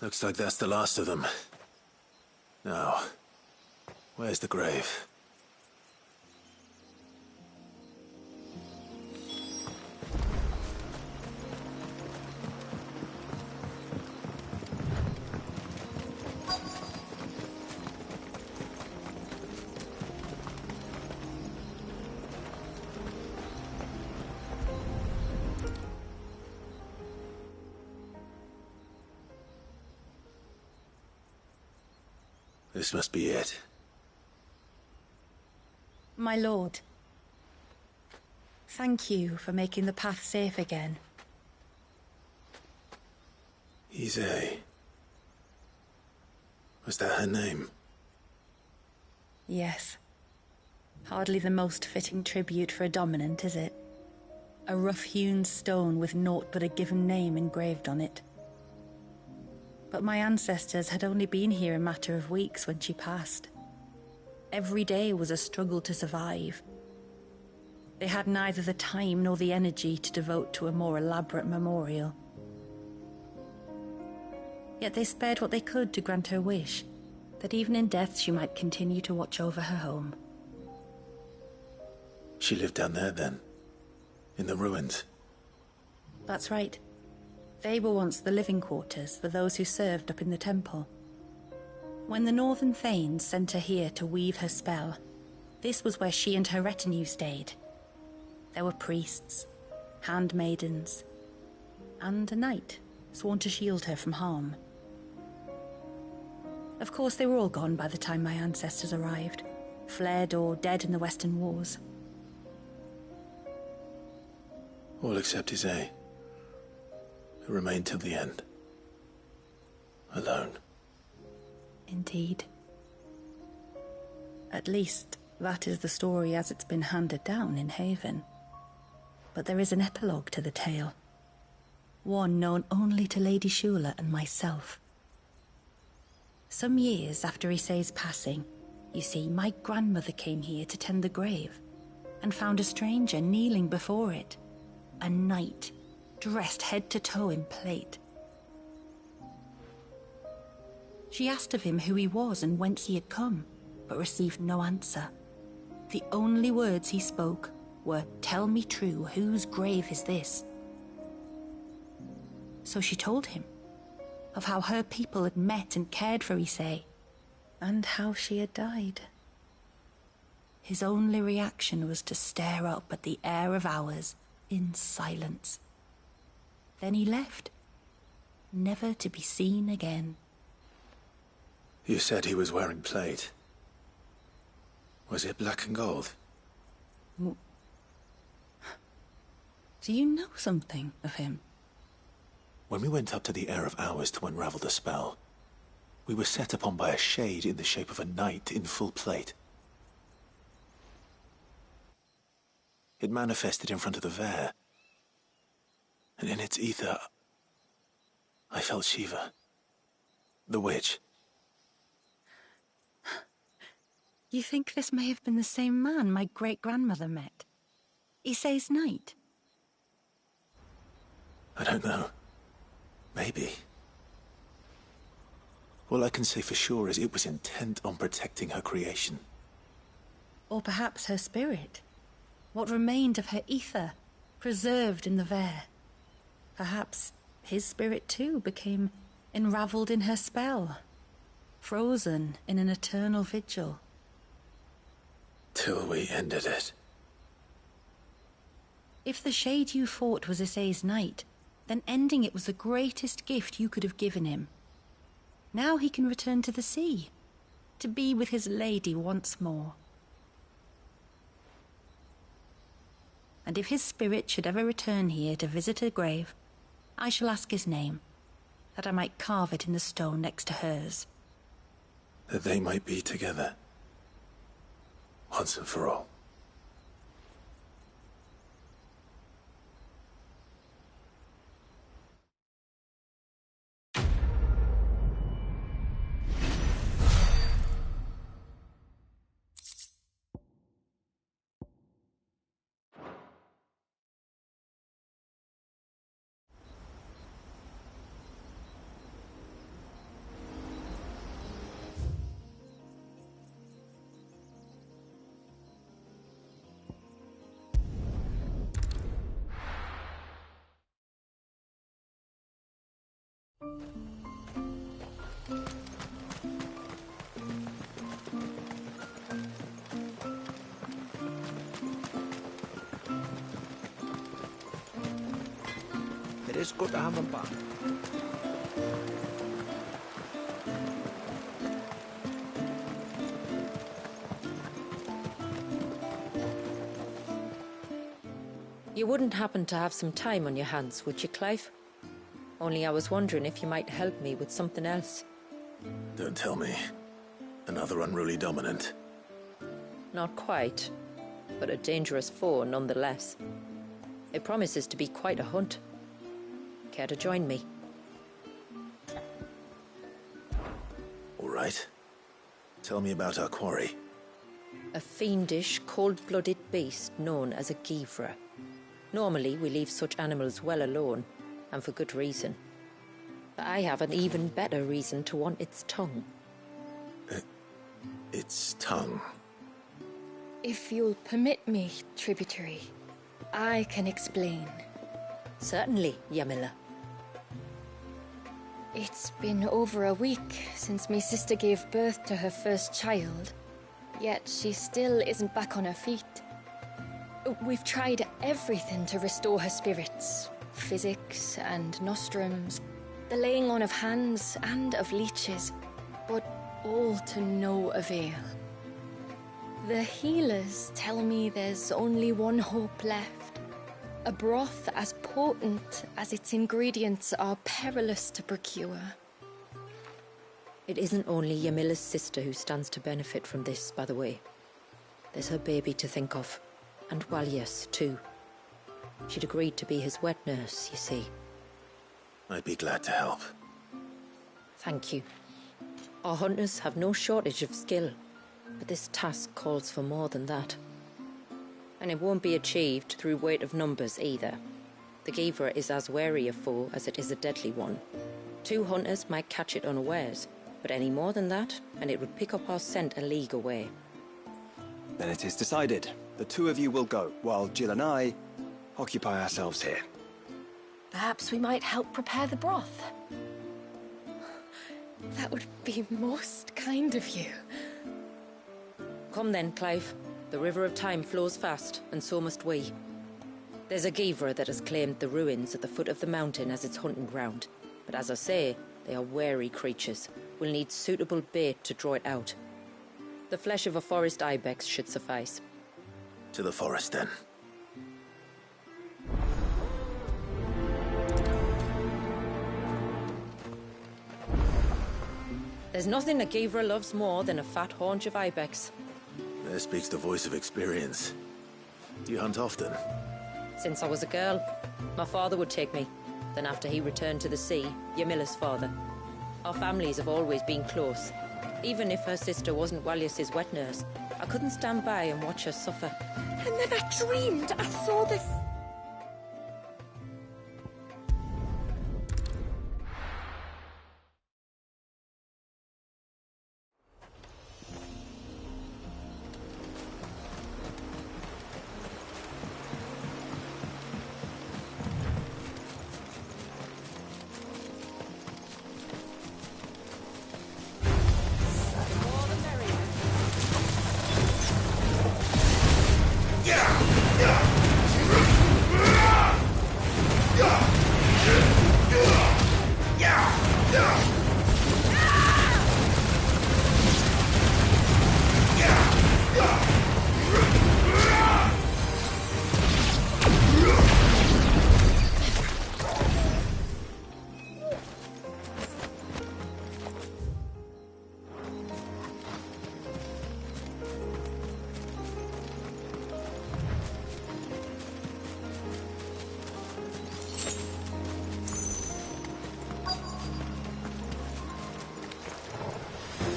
Looks like that's the last of them. Now, where's the grave? This must be it. My lord, thank you for making the path safe again. XVI. Was that her name? Yes. Hardly the most fitting tribute for a dominant, is it? A rough-hewn stone with naught but a given name engraved on it. But my ancestors had only been here a matter of weeks when she passed. Every day was a struggle to survive. They had neither the time nor the energy to devote to a more elaborate memorial. Yet they spared what they could to grant her wish, that even in death she might continue to watch over her home. She lived down there then? In the ruins? That's right. They were once the living quarters for those who served up in the temple. When the Northern Thanes sent her here to weave her spell, this was where she and her retinue stayed. There were priests, handmaidens, and a knight sworn to shield her from harm. Of course, they were all gone by the time my ancestors arrived, fled or dead in the Western Wars. All except XVI, who remained till the end. Alone. Indeed. At least, that is the story as it's been handed down in Haven. But there is an epilogue to the tale. One known only to Lady Shula and myself. Some years after XVI's passing, you see, my grandmother came here to tend the grave, and found a stranger kneeling before it. A knight, dressed head to toe in plate. She asked of him who he was and whence he had come, but received no answer. The only words he spoke were, "Tell me true, whose grave is this?" So she told him of how her people had met and cared for XVII, and how she had died. His only reaction was to stare up at the air of hours in silence. Then he left, never to be seen again. You said he was wearing plate. Was it black and gold? Do you know something of him? When we went up to the Air of Hours to unravel the spell, we were set upon by a shade in the shape of a knight in full plate. It manifested in front of the Vare, and in its ether, I felt Shiva, the witch. You think this may have been the same man my great-grandmother met? XVI's knight? I don't know. Maybe. All I can say for sure is it was intent on protecting her creation. Or perhaps her spirit. What remained of her ether, preserved in the Vare. Perhaps his spirit too became enraveled in her spell, frozen in an eternal vigil. Till we ended it. If the shade you fought was XVI's knight, then ending it was the greatest gift you could have given him. Now he can return to the sea, to be with his lady once more. And if his spirit should ever return here to visit her grave, I shall ask his name, that I might carve it in the stone next to hers. That they might be together. Once and for all. It is good to have them back. You wouldn't happen to have some time on your hands, would you, Clive? Only I was wondering if you might help me with something else. Don't tell me. Another unruly dominant. Not quite, but a dangerous foe nonetheless. It promises to be quite a hunt. Care to join me? All right. Tell me about our quarry. A fiendish, cold-blooded beast known as a Givra. Normally, we leave such animals well alone, and for good reason. But I have an even better reason to want its tongue. Its tongue? If you'll permit me, tributary, I can explain. Certainly, Yamila. It's been over a week since my sister gave birth to her first child, yet she still isn't back on her feet. We've tried everything to restore her spirits. Physics and nostrums, the laying on of hands and of leeches, but all to no avail. The healers tell me there's only one hope left. A broth as potent as its ingredients are perilous to procure. It isn't only Yamila's sister who stands to benefit from this, by the way. There's her baby to think of, and Walias, too. She'd agreed to be his wet nurse, you see. I'd be glad to help. Thank you. Our hunters have no shortage of skill, but this task calls for more than that. And it won't be achieved through weight of numbers either. The Givra is as wary a foe as it is a deadly one. 2 hunters might catch it unawares, but any more than that, and it would pick up our scent a league away. Then it is decided. The 2 of you will go, while Jill and I occupy ourselves here. Perhaps we might help prepare the broth. That would be most kind of you. Come then, Clive. The river of time flows fast, and so must we. There's a Givra that has claimed the ruins at the foot of the mountain as its hunting ground. But as I say, they are wary creatures. We'll need suitable bait to draw it out. The flesh of a forest ibex should suffice. To the forest, then. There's nothing a Givra loves more than a fat haunch of ibex. There speaks the voice of experience. Do you hunt often? Since I was a girl. My father would take me. Then after he returned to the sea, Yamila's father. Our families have always been close. Even if her sister wasn't Walias's wet nurse, I couldn't stand by and watch her suffer. And then I dreamed I saw this...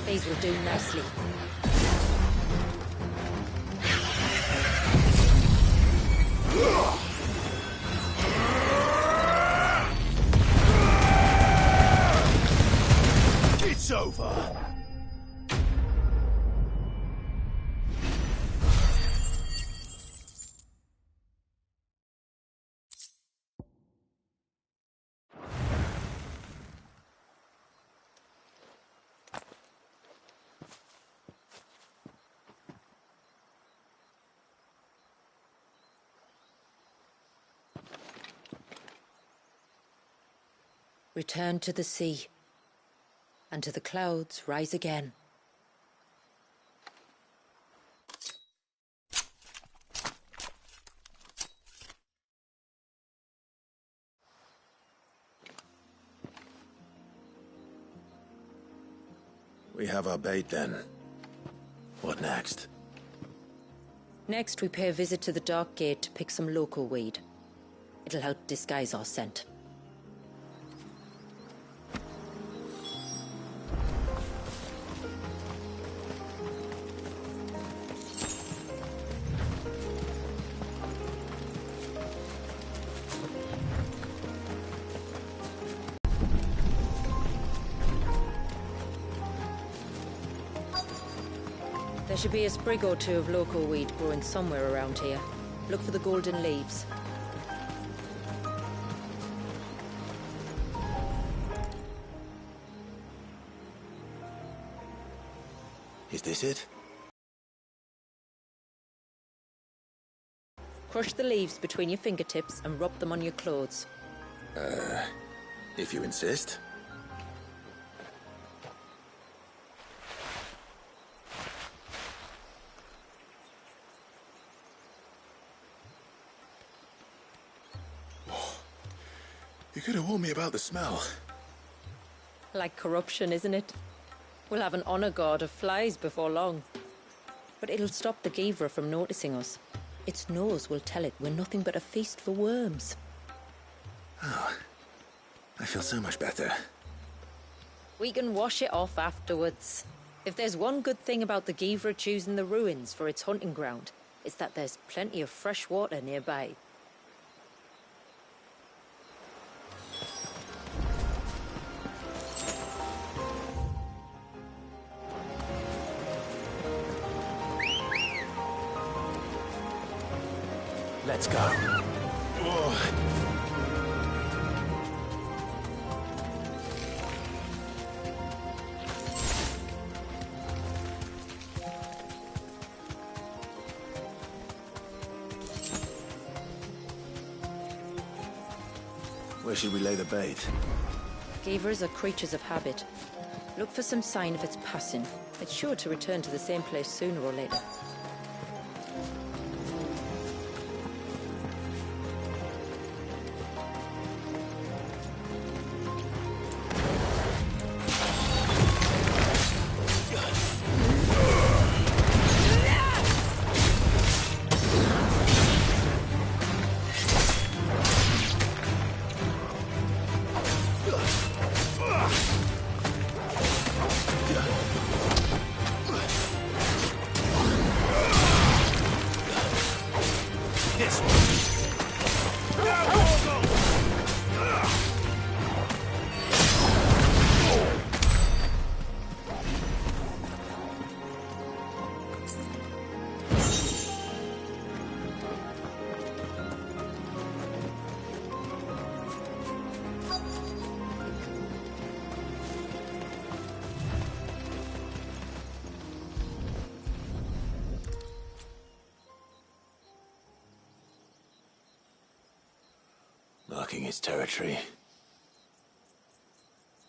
These will do nicely. It's over. Return to the sea, and to the clouds rise again. We have our bait then. What next? Next, we pay a visit to the Dark Gate to pick some local weed. It'll help disguise our scent. There should be a sprig or 2 of local weed growing somewhere around here. Look for the golden leaves. Is this it? Crush the leaves between your fingertips and rub them on your clothes. If you insist. You could have warned me about the smell. Like corruption, isn't it? We'll have an honor guard of flies before long. But it'll stop the Givra from noticing us. Its nose will tell it we're nothing but a feast for worms. Oh, I feel so much better. We can wash it off afterwards. If there's one good thing about the Givra choosing the ruins for its hunting ground, it's that there's plenty of fresh water nearby. Let's go. Oh. Where should we lay the bait? Gavers are creatures of habit. Look for some sign of its passing. It's sure to return to the same place sooner or later. Marking its territory.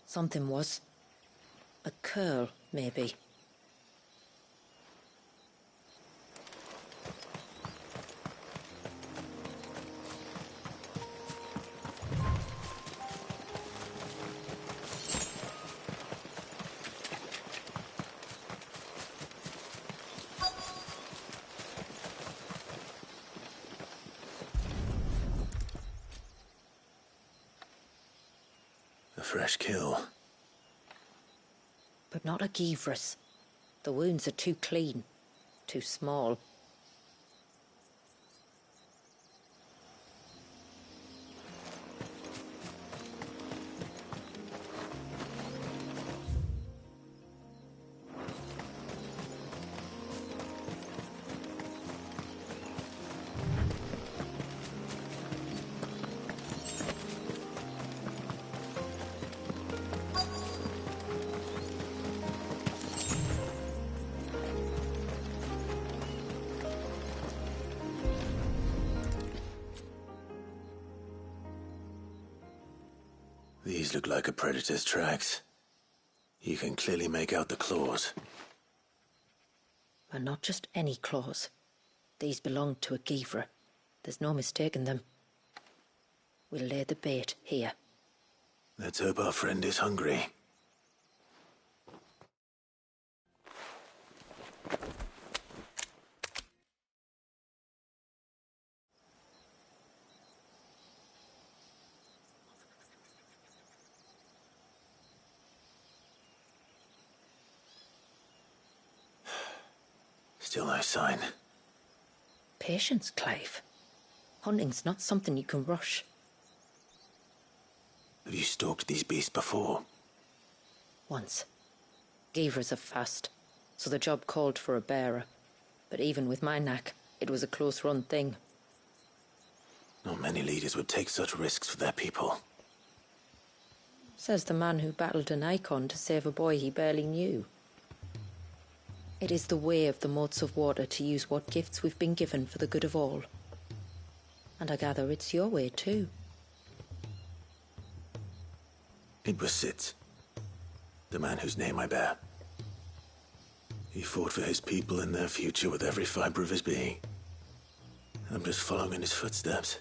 Something was. A curl, maybe. A fresh kill. But not a Givras. The wounds are too clean, too small. These look like a predator's tracks. You can clearly make out the claws. And not just any claws. These belonged to a Givra. There's no mistaking them. We'll lay the bait here. Let's hope our friend is hungry. Still no sign. Patience, Clive. Hunting's not something you can rush. Have you stalked these beasts before? Once. Givras are fast, so the job called for a bearer. But even with my knack, it was a close-run thing. Not many leaders would take such risks for their people. Says the man who battled an Eikon to save a boy he barely knew. It is the way of the moats of water to use what gifts we've been given for the good of all. And I gather it's your way too. It was Sid, the man whose name I bear. He fought for his people and their future with every fiber of his being. I'm just following in his footsteps.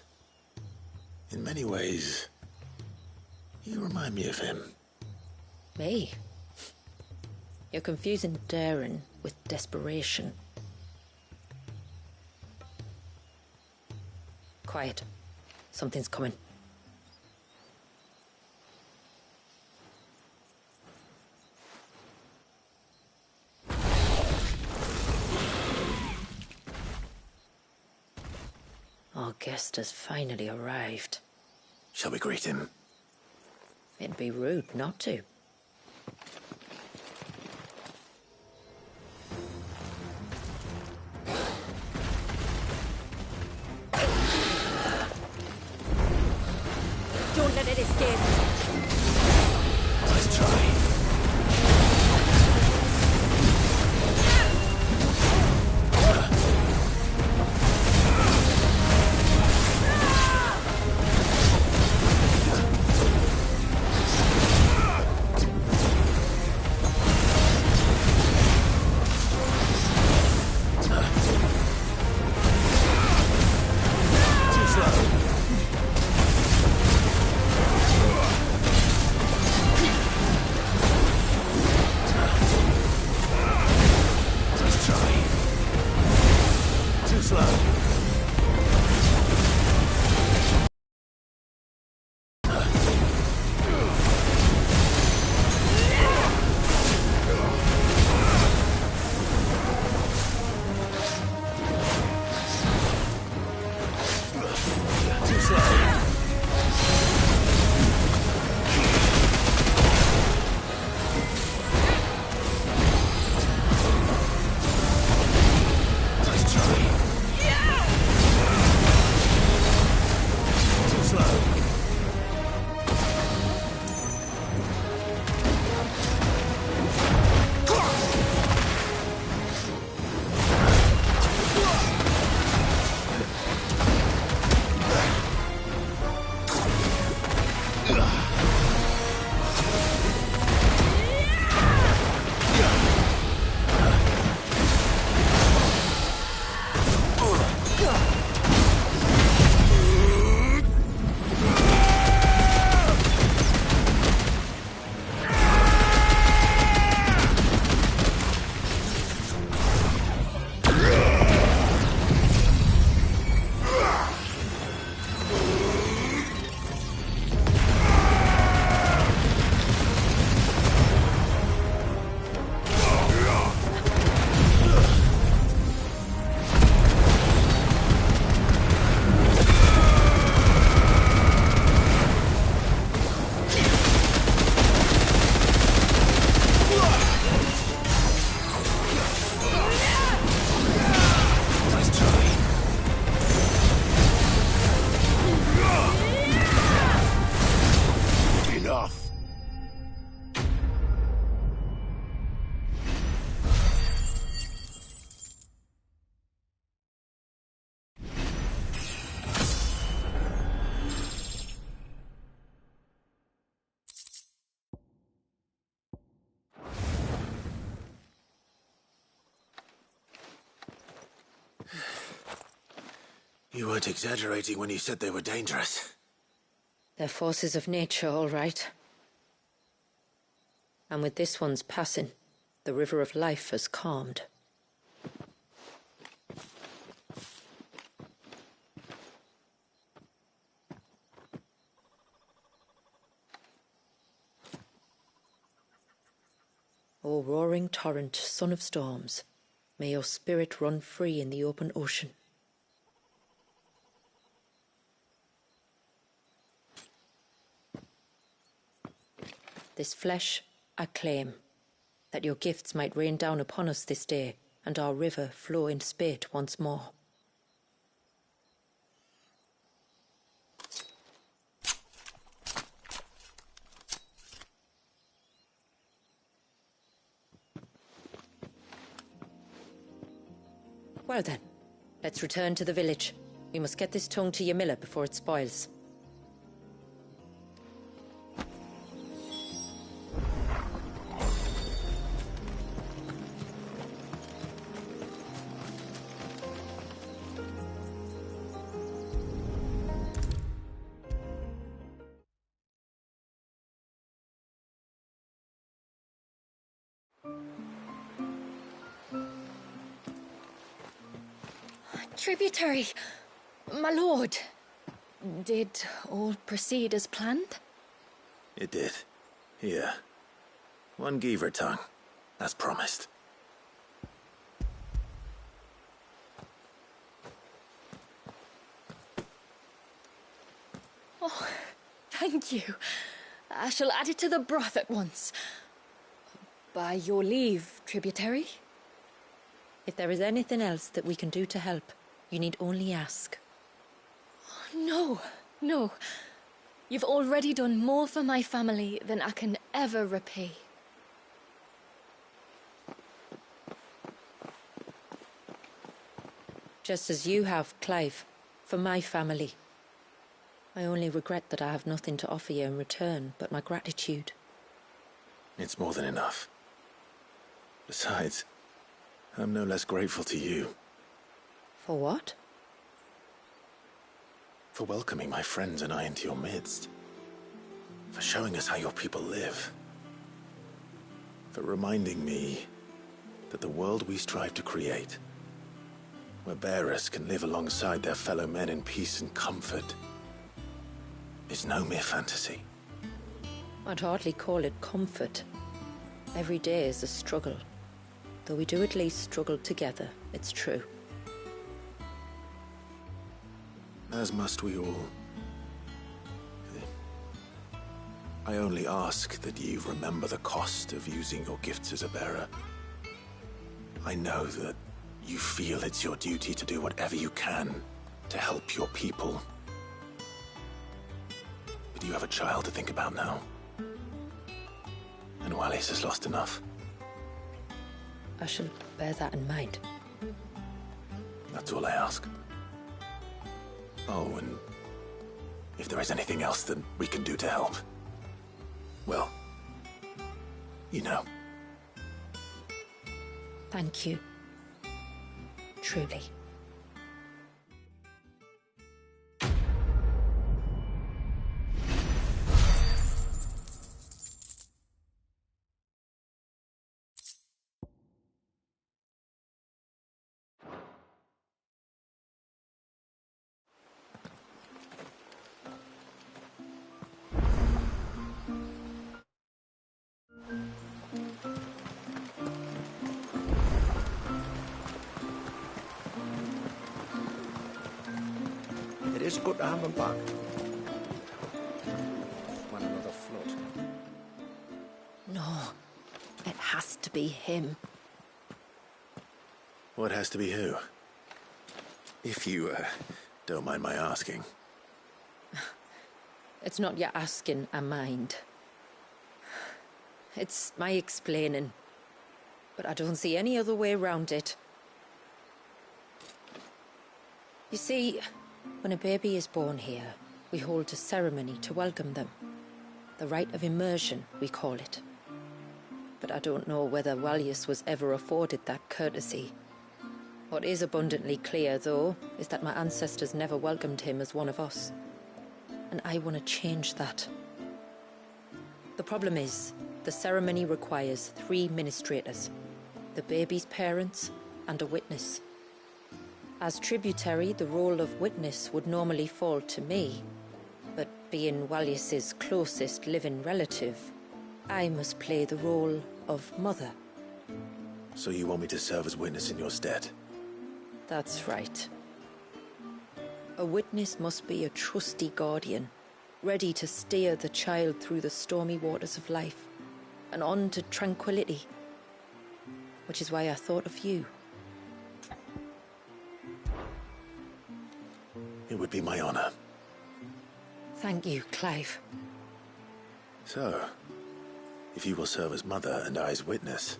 In many ways, you remind me of him. Me? You're confusing daring with desperation. Quiet. Something's coming. Our guest has finally arrived. Shall we greet him? It'd be rude not to. Don't let it escape. Let's try. You weren't exaggerating when you said they were dangerous. They're forces of nature, all right. And with this one's passing, the river of life has calmed. O roaring torrent, son of storms, may your spirit run free in the open ocean. This flesh I claim, that your gifts might rain down upon us this day, and our river flow in spate once more. Well then, let's return to the village. We must get this tongue to Ymilla before it spoils. Tributary, my lord. Did all proceed as planned? It did. Here. 1 Geaver tongue, as promised. Oh, thank you. I shall add it to the broth at once. By your leave, Tributary. If there is anything else that we can do to help, you need only ask. No, no. You've already done more for my family than I can ever repay. Just as you have, Clive, for my family. I only regret that I have nothing to offer you in return but my gratitude. It's more than enough. Besides, I'm no less grateful to you. For what? For welcoming my friends and I into your midst. For showing us how your people live. For reminding me that the world we strive to create, where bearers can live alongside their fellow men in peace and comfort, is no mere fantasy. I'd hardly call it comfort. Every day is a struggle. Though we do at least struggle together, it's true. As must we all. I only ask that you remember the cost of using your gifts as a bearer. I know that you feel it's your duty to do whatever you can to help your people. But you have a child to think about now. And Wallis has lost enough. I shall bear that in mind. That's all I ask. Oh, and if there is anything else that we can do to help, well, you know. Thank you. Truly. It is good to have him back. When another flood. No, it has to be him. What has to be who? If you, don't mind my asking. It's not your asking I mind. It's my explaining. But I don't see any other way around it. You see, when a baby is born here, we hold a ceremony to welcome them. The rite of immersion, we call it. But I don't know whether Wallius was ever afforded that courtesy. What is abundantly clear, though, is that my ancestors never welcomed him as one of us. And I want to change that. The problem is, the ceremony requires 3 ministrators, the baby's parents and a witness. As tributary, the role of witness would normally fall to me, but being Wallius's closest living relative, I must play the role of mother. So you want me to serve as witness in your stead? That's right. A witness must be a trusty guardian, ready to steer the child through the stormy waters of life and on to tranquility. Which is why I thought of you. It would be my honor. Thank you, Clive. So, if you will serve as mother and I as witness,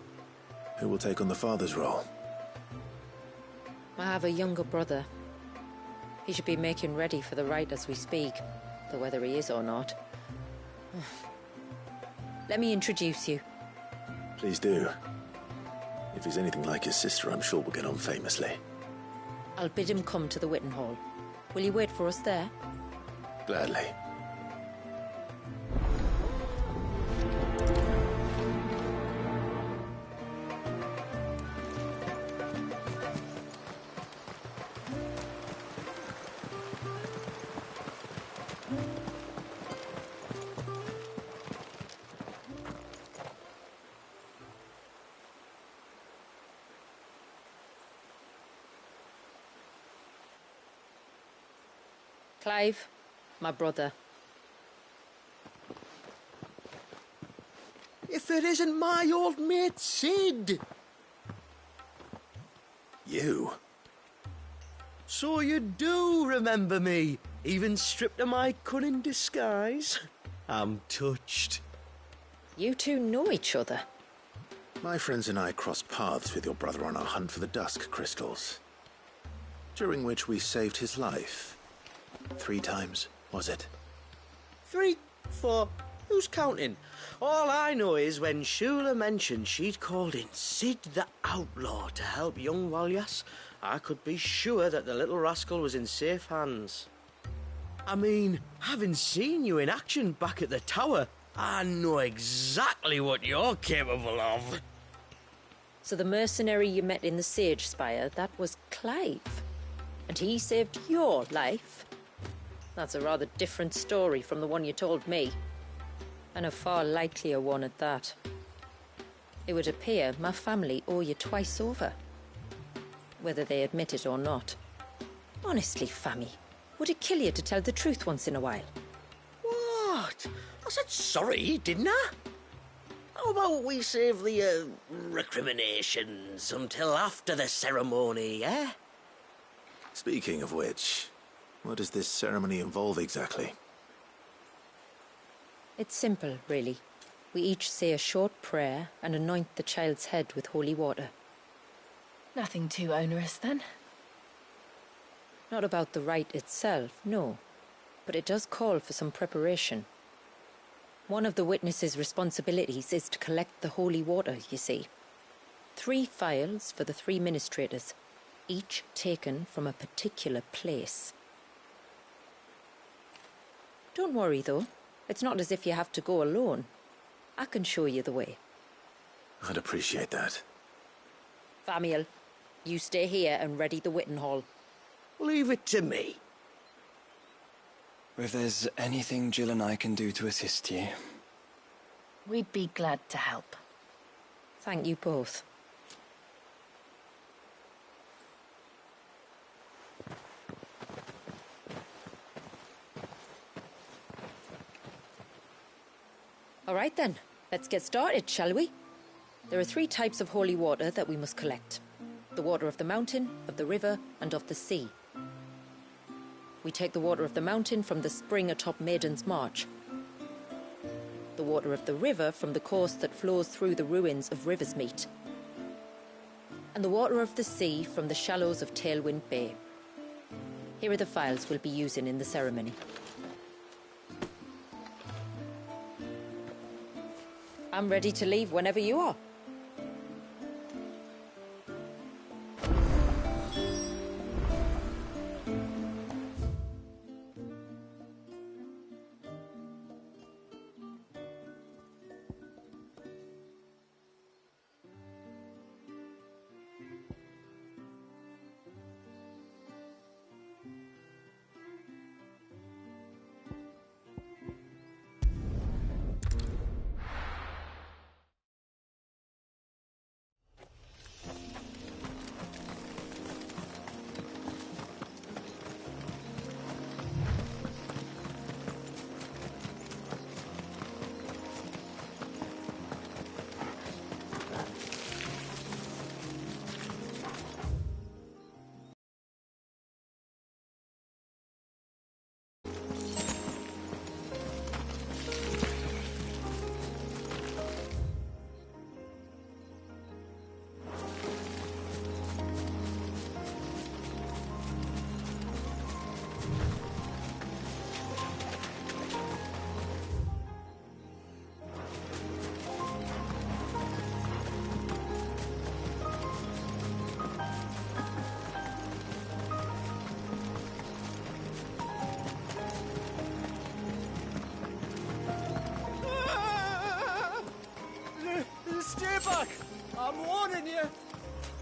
who will take on the father's role? I have a younger brother. He should be making ready for the rite as we speak, though whether he is or not. Let me introduce you. Please do. If he's anything like his sister, I'm sure we'll get on famously. I'll bid him come to the Witten Hall. Will you wait for us there? Gladly. Clive, my brother. If it isn't my old mate Sid! You? So you do remember me, even stripped of my cunning disguise? I'm touched. You two know each other? My friends and I crossed paths with your brother on our hunt for the Dusk Crystals, during which we saved his life. 3 times, was it? 3, 4, who's counting? All I know is when Shula mentioned she'd called in Sid the Outlaw to help young Walyas, I could be sure that the little rascal was in safe hands. I mean, having seen you in action back at the tower, I know exactly what you're capable of. So the mercenary you met in the Sage Spire, that was Clive? And he saved your life? That's a rather different story from the one you told me. And a far likelier one at that. It would appear my family owe you twice over. Whether they admit it or not. Honestly, Fammy, would it kill you to tell the truth once in a while? What? I said sorry, didn't I? How about we save the, recriminations until after the ceremony, eh? Speaking of which, what does this ceremony involve exactly? It's simple, really. We each say a short prayer and anoint the child's head with holy water. Nothing too onerous, then? Not about the rite itself, no. But it does call for some preparation. One of the witness's responsibilities is to collect the holy water, you see. 3 phials for the 3 ministrators, each taken from a particular place. Don't worry, though. It's not as if you have to go alone. I can show you the way. I'd appreciate that. Famiel, you stay here and ready the Witten Hall. Leave it to me. If there's anything Jill and I can do to assist you... We'd be glad to help. Thank you both. All right then, let's get started, shall we? There are 3 types of holy water that we must collect. The water of the mountain, of the river, and of the sea. We take the water of the mountain from the spring atop Maiden's March. The water of the river from the course that flows through the ruins of Riversmeet. And the water of the sea from the shallows of Tailwind Bay. Here are the phials we'll be using in the ceremony. I'm ready to leave whenever you are.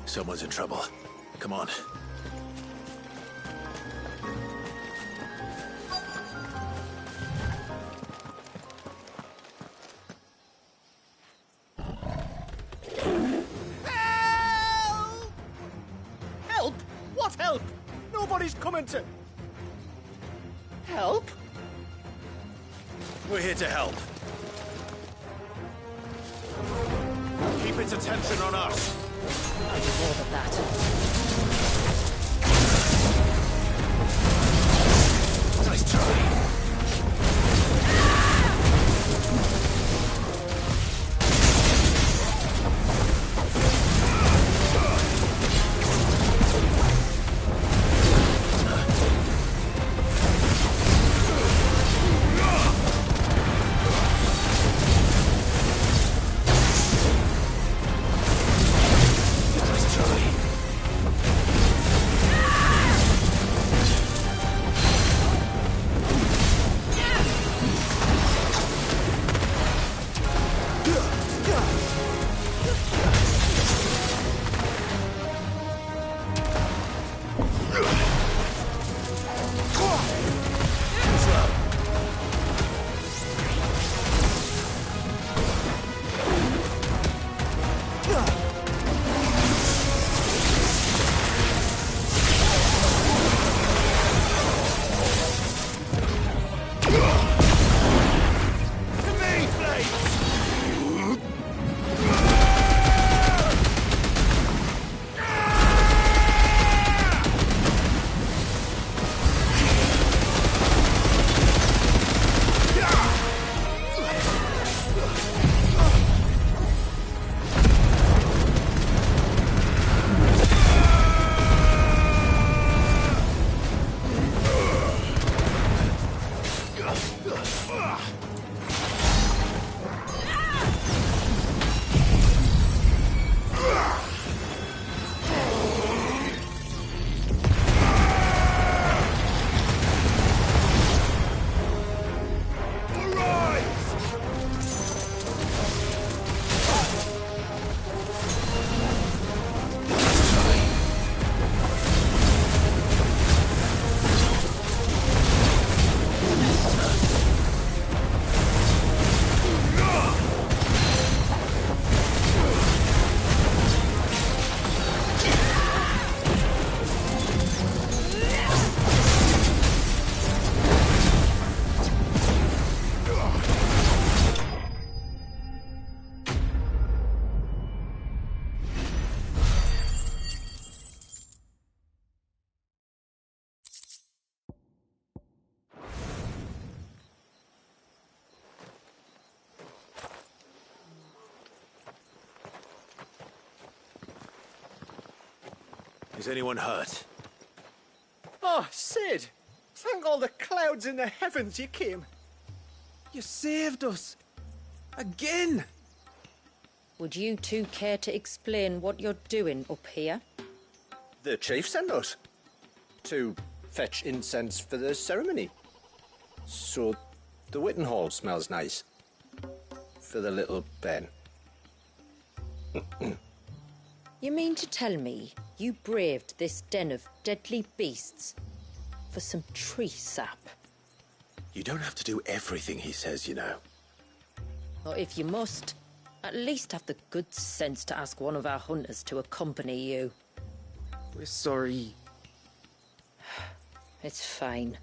Someone's in trouble. Come on. Help? What help? Nobody's coming to... Help? We're here to help. Keep its attention on us. I'll do more than that. Nice try. Is anyone hurt? Oh, Sid! Thank all the clouds in the heavens you came. You saved us. Again! Would you two care to explain what you're doing up here? The chief sent us to fetch incense for the ceremony. So the Witten Hall smells nice. For the little Ben. You mean to tell me you braved this den of deadly beasts for some tree sap? You don't have to do everything he says, you know. Or if you must, at least have the good sense to ask one of our hunters to accompany you. We're sorry. It's fine.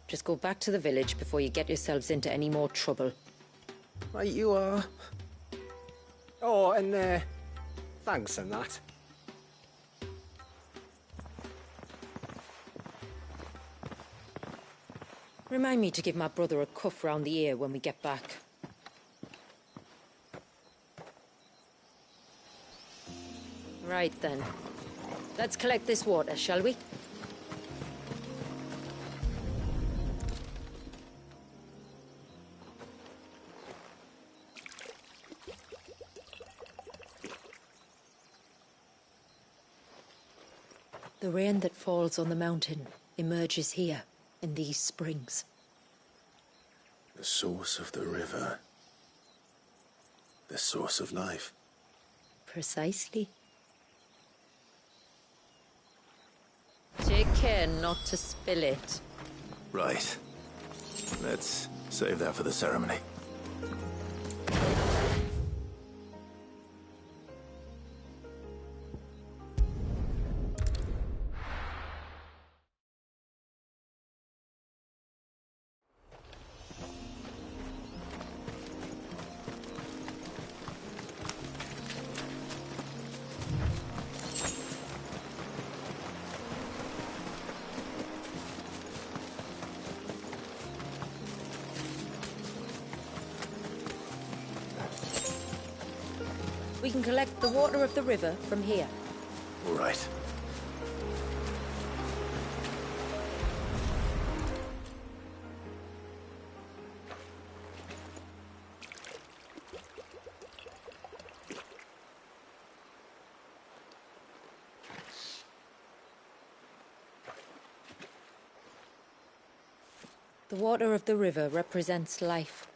Just go back to the village before you get yourselves into any more trouble. Right you are. Oh, and thanks and that. Remind me to give my brother a cuff round the ear when we get back. Right then. Let's collect this water, shall we? The rain that falls on the mountain emerges here, in these springs. The source of the river. The source of life. Precisely. care not to spill it. Right. Let's save that for the ceremony. We can collect the water of the river from here. All right. The water of the river represents life.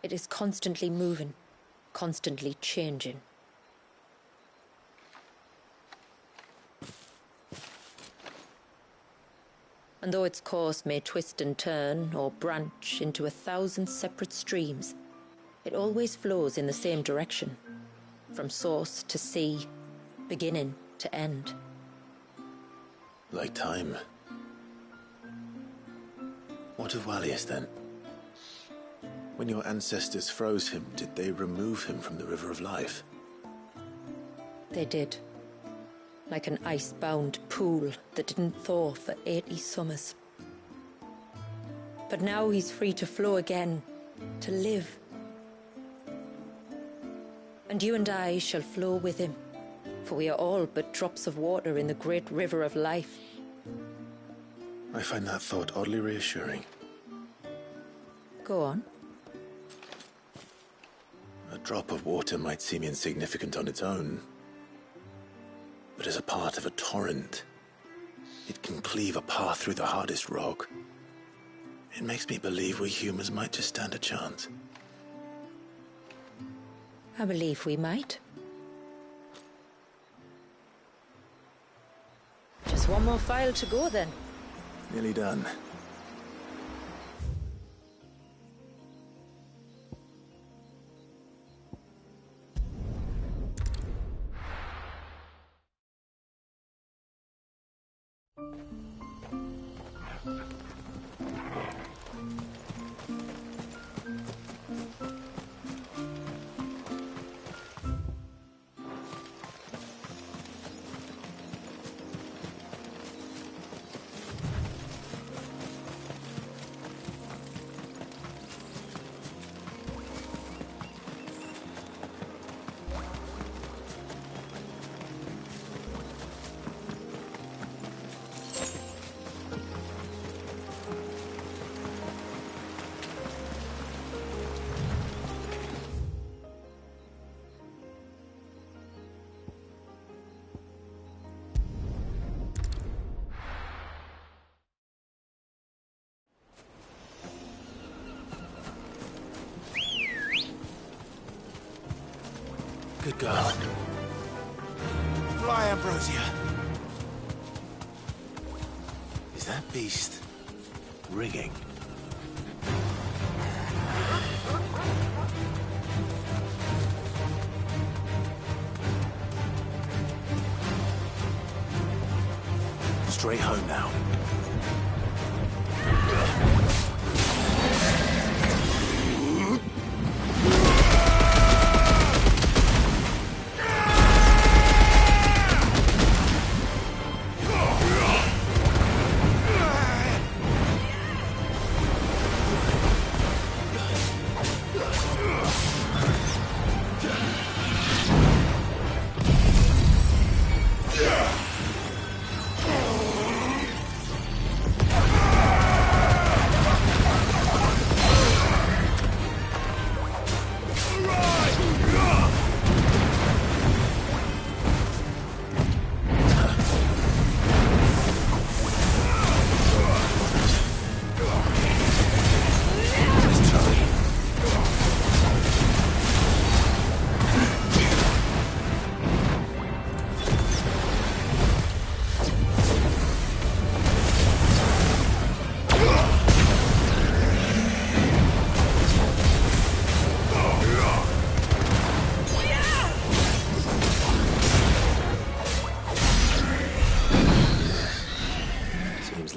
It is constantly moving, constantly changing. And though its course may twist and turn or branch into 1,000 separate streams, it always flows in the same direction, from source to sea, beginning to end. Like time. What of Wallius, then? When your ancestors froze him, did they remove him from the River of Life? They did. Like an ice-bound pool that didn't thaw for 80 summers. But now he's free to flow again, to live. And you and I shall flow with him, for we are all but drops of water in the great River of Life. I find that thought oddly reassuring. Go on. A drop of water might seem insignificant on its own, but as a part of a torrent, it can cleave a path through the hardest rock. It makes me believe we humans might just stand a chance. I believe we might. Just one more file to go then. Nearly done. Good girl. Fly, Ambrosia. Is that beast rigging? Straight home now.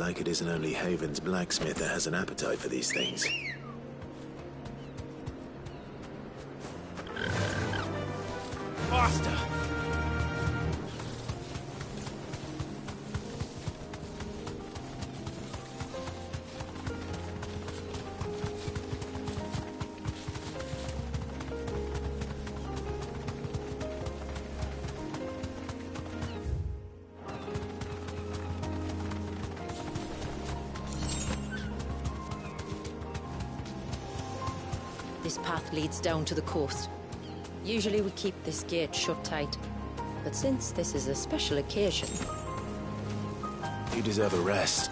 like it isn't only Haven's blacksmith that has an appetite for these things. Faster! This path leads down to the coast. Usually we keep this gate shut tight, but since this is a special occasion... You deserve a rest.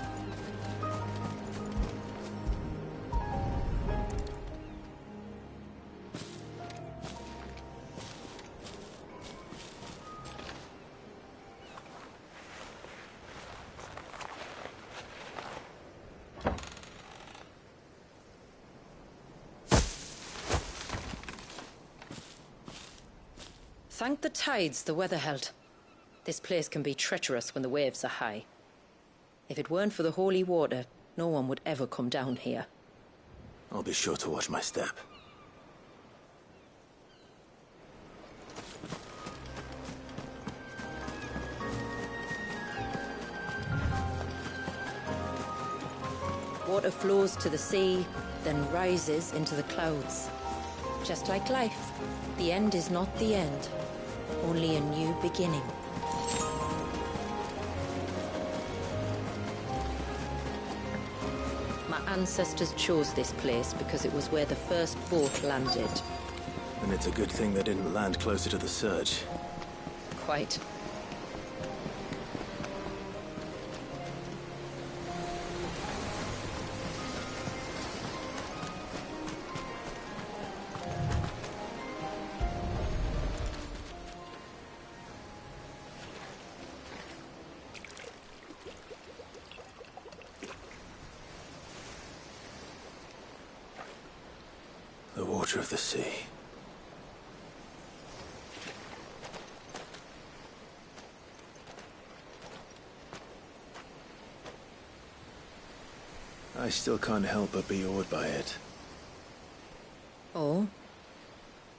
Thank the tides the weather held. This place can be treacherous when the waves are high. If it weren't for the holy water, no one would ever come down here. I'll be sure to watch my step. Water flows to the sea, then rises into the clouds. Just like life, the end is not the end, only a new beginning. My ancestors chose this place because it was where the first boat landed. And it's a good thing they didn't land closer to the surge. Quite. The water of the sea. I still can't help but be awed by it. Oh?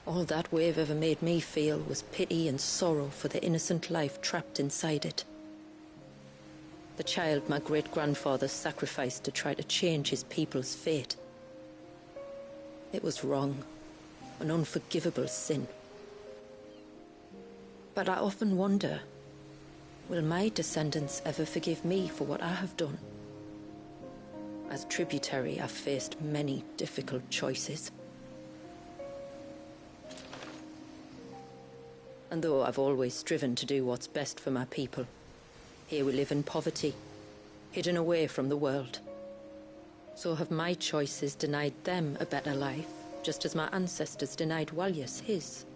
All that wave ever made me feel was pity and sorrow for the innocent life trapped inside it. The child my great-grandfather sacrificed to try to change his people's fate. It was wrong, an unforgivable sin. But I often wonder, will my descendants ever forgive me for what I have done? As tributary, I've faced many difficult choices. And though I've always striven to do what's best for my people, here we live in poverty, hidden away from the world. So have my choices denied them a better life, just as my ancestors denied Walyas his?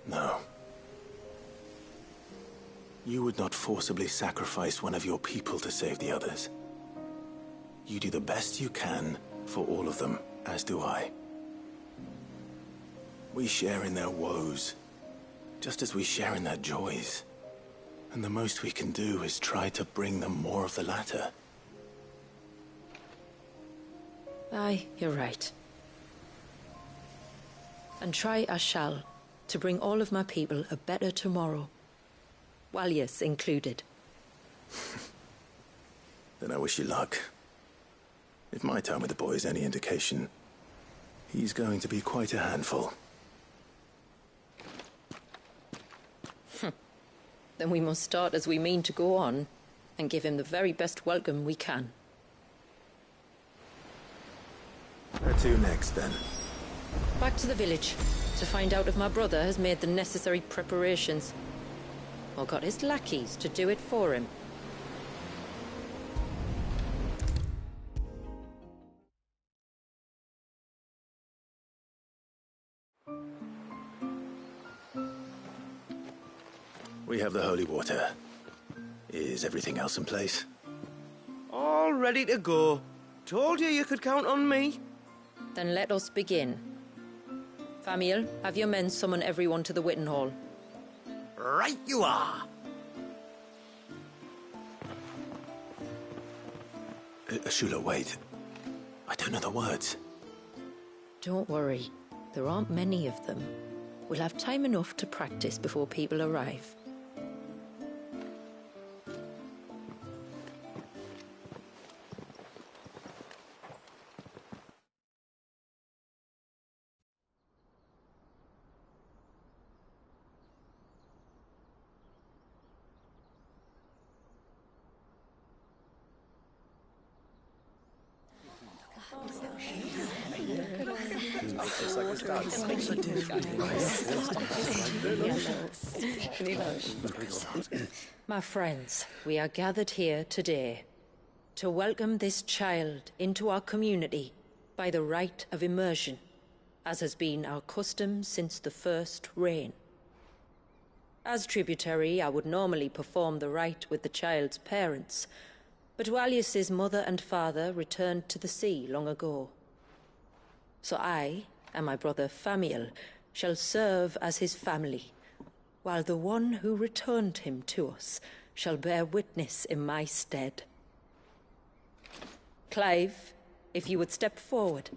No. You would not forcibly sacrifice one of your people to save the others. You do the best you can for all of them, as do I. We share in their woes, just as we share in their joys. And the most we can do is try to bring them more of the latter. Aye, you're right. And try I shall, to bring all of my people a better tomorrow. Walyas included. Then I wish you luck. If my time with the boy is any indication, he's going to be quite a handful. Then we must start as we mean to go on, and give him the very best welcome we can. Where to next, then? Back to the village, to find out if my brother has made the necessary preparations, or got his lackeys to do it for him. We have the holy water. Is everything else in place? All ready to go. Told you could count on me. Then let us begin. Famiel, have your men summon everyone to the Witten Hall. Right you are. Shula, wait. I don't know the words. Don't worry. There aren't many of them. We'll have time enough to practice before people arrive. My friends, we are gathered here today to welcome this child into our community by the rite of immersion, as has been our custom since the first reign. As tributary, I would normally perform the rite with the child's parents, but Walius's mother and father returned to the sea long ago. So I and my brother Famiel shall serve as his family, while the one who returned him to us shall bear witness in my stead. Clive, if you would step forward.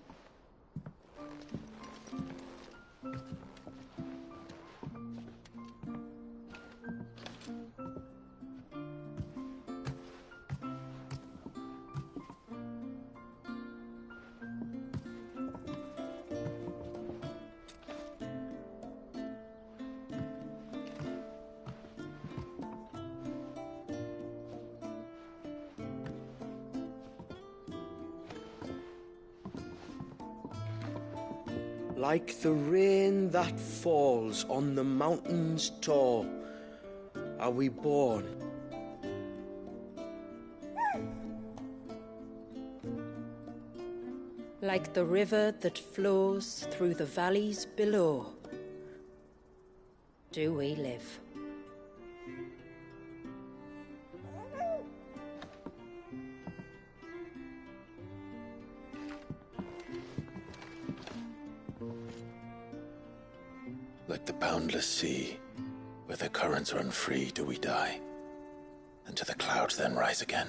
Like the rain that falls on the mountains tall, are we born. Like the river that flows through the valleys below, do we live. Like the boundless sea, where the currents run free, do we die, and to the clouds then rise again.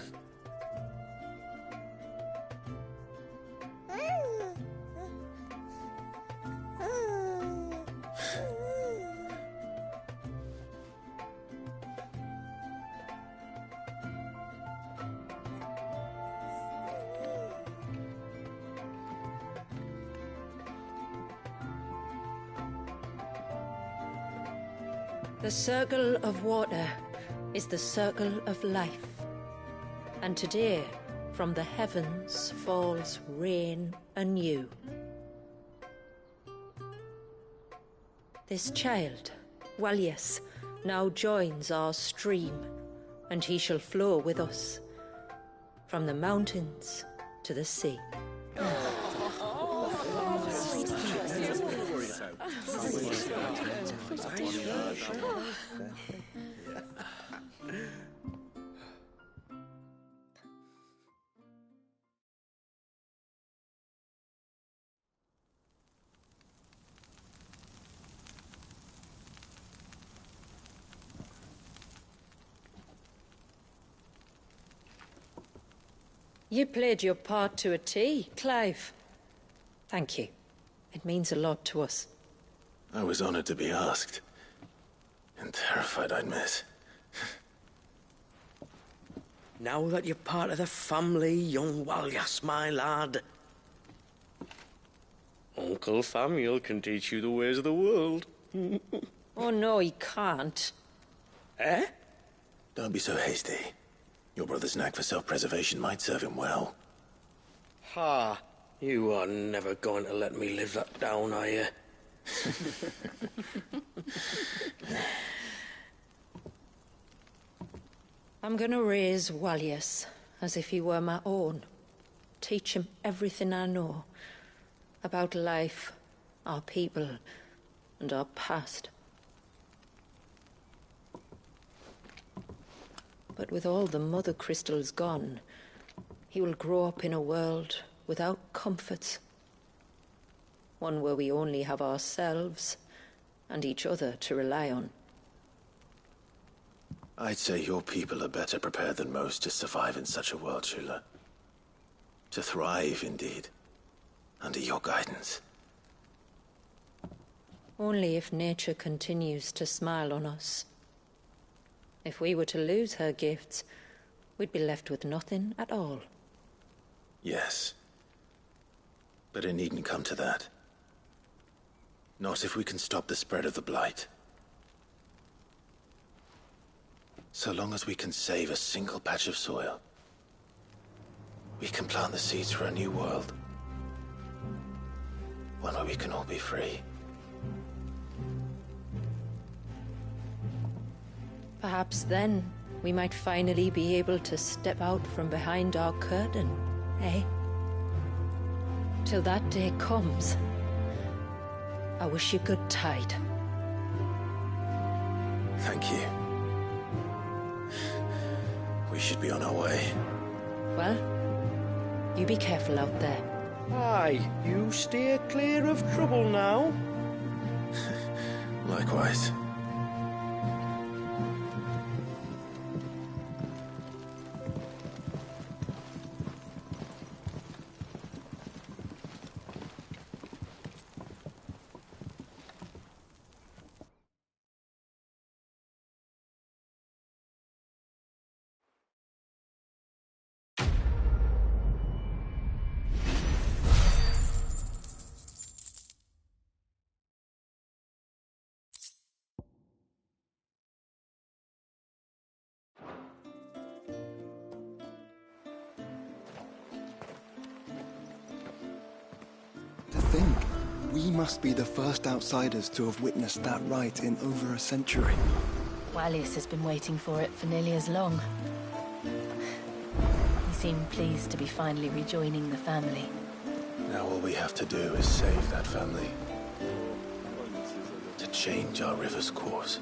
The circle of water is the circle of life, and today from the heavens falls rain anew. This child, Walius, now joins our stream, and he shall flow with us from the mountains to the sea. You played your part to a T, Clive. Thank you. It means a lot to us. I was honored to be asked, and terrified I'd miss. Now that you're part of the family, young Walyas, my lad. Uncle Famiel can teach you the ways of the world. Oh no, he can't. Eh? Don't be so hasty. Your brother's knack for self-preservation might serve him well. Ha! You are never going to let me live that down, are you? I'm gonna raise Walius as if he were my own. Teach him everything I know about life, our people, and our past. But with all the mother crystals gone, he will grow up in a world without comforts. One where we only have ourselves and each other to rely on. I'd say your people are better prepared than most to survive in such a world, Shula. To thrive, indeed, under your guidance. Only if nature continues to smile on us. If we were to lose her gifts, we'd be left with nothing at all. Yes. But it needn't come to that. Not if we can stop the spread of the Blight. So long as we can save a single patch of soil, we can plant the seeds for a new world. One where we can all be free. Perhaps then we might finally be able to step out from behind our curtain, eh? Till that day comes, I wish you good tide. Thank you. We should be on our way. Well, you be careful out there. Aye, you steer clear of trouble now. Likewise. To think, we must be the first outsiders to have witnessed that rite in over a century. Wallius has been waiting for it for nearly as long. He seemed pleased to be finally rejoining the family. Now all we have to do is save that family. To change our river's course.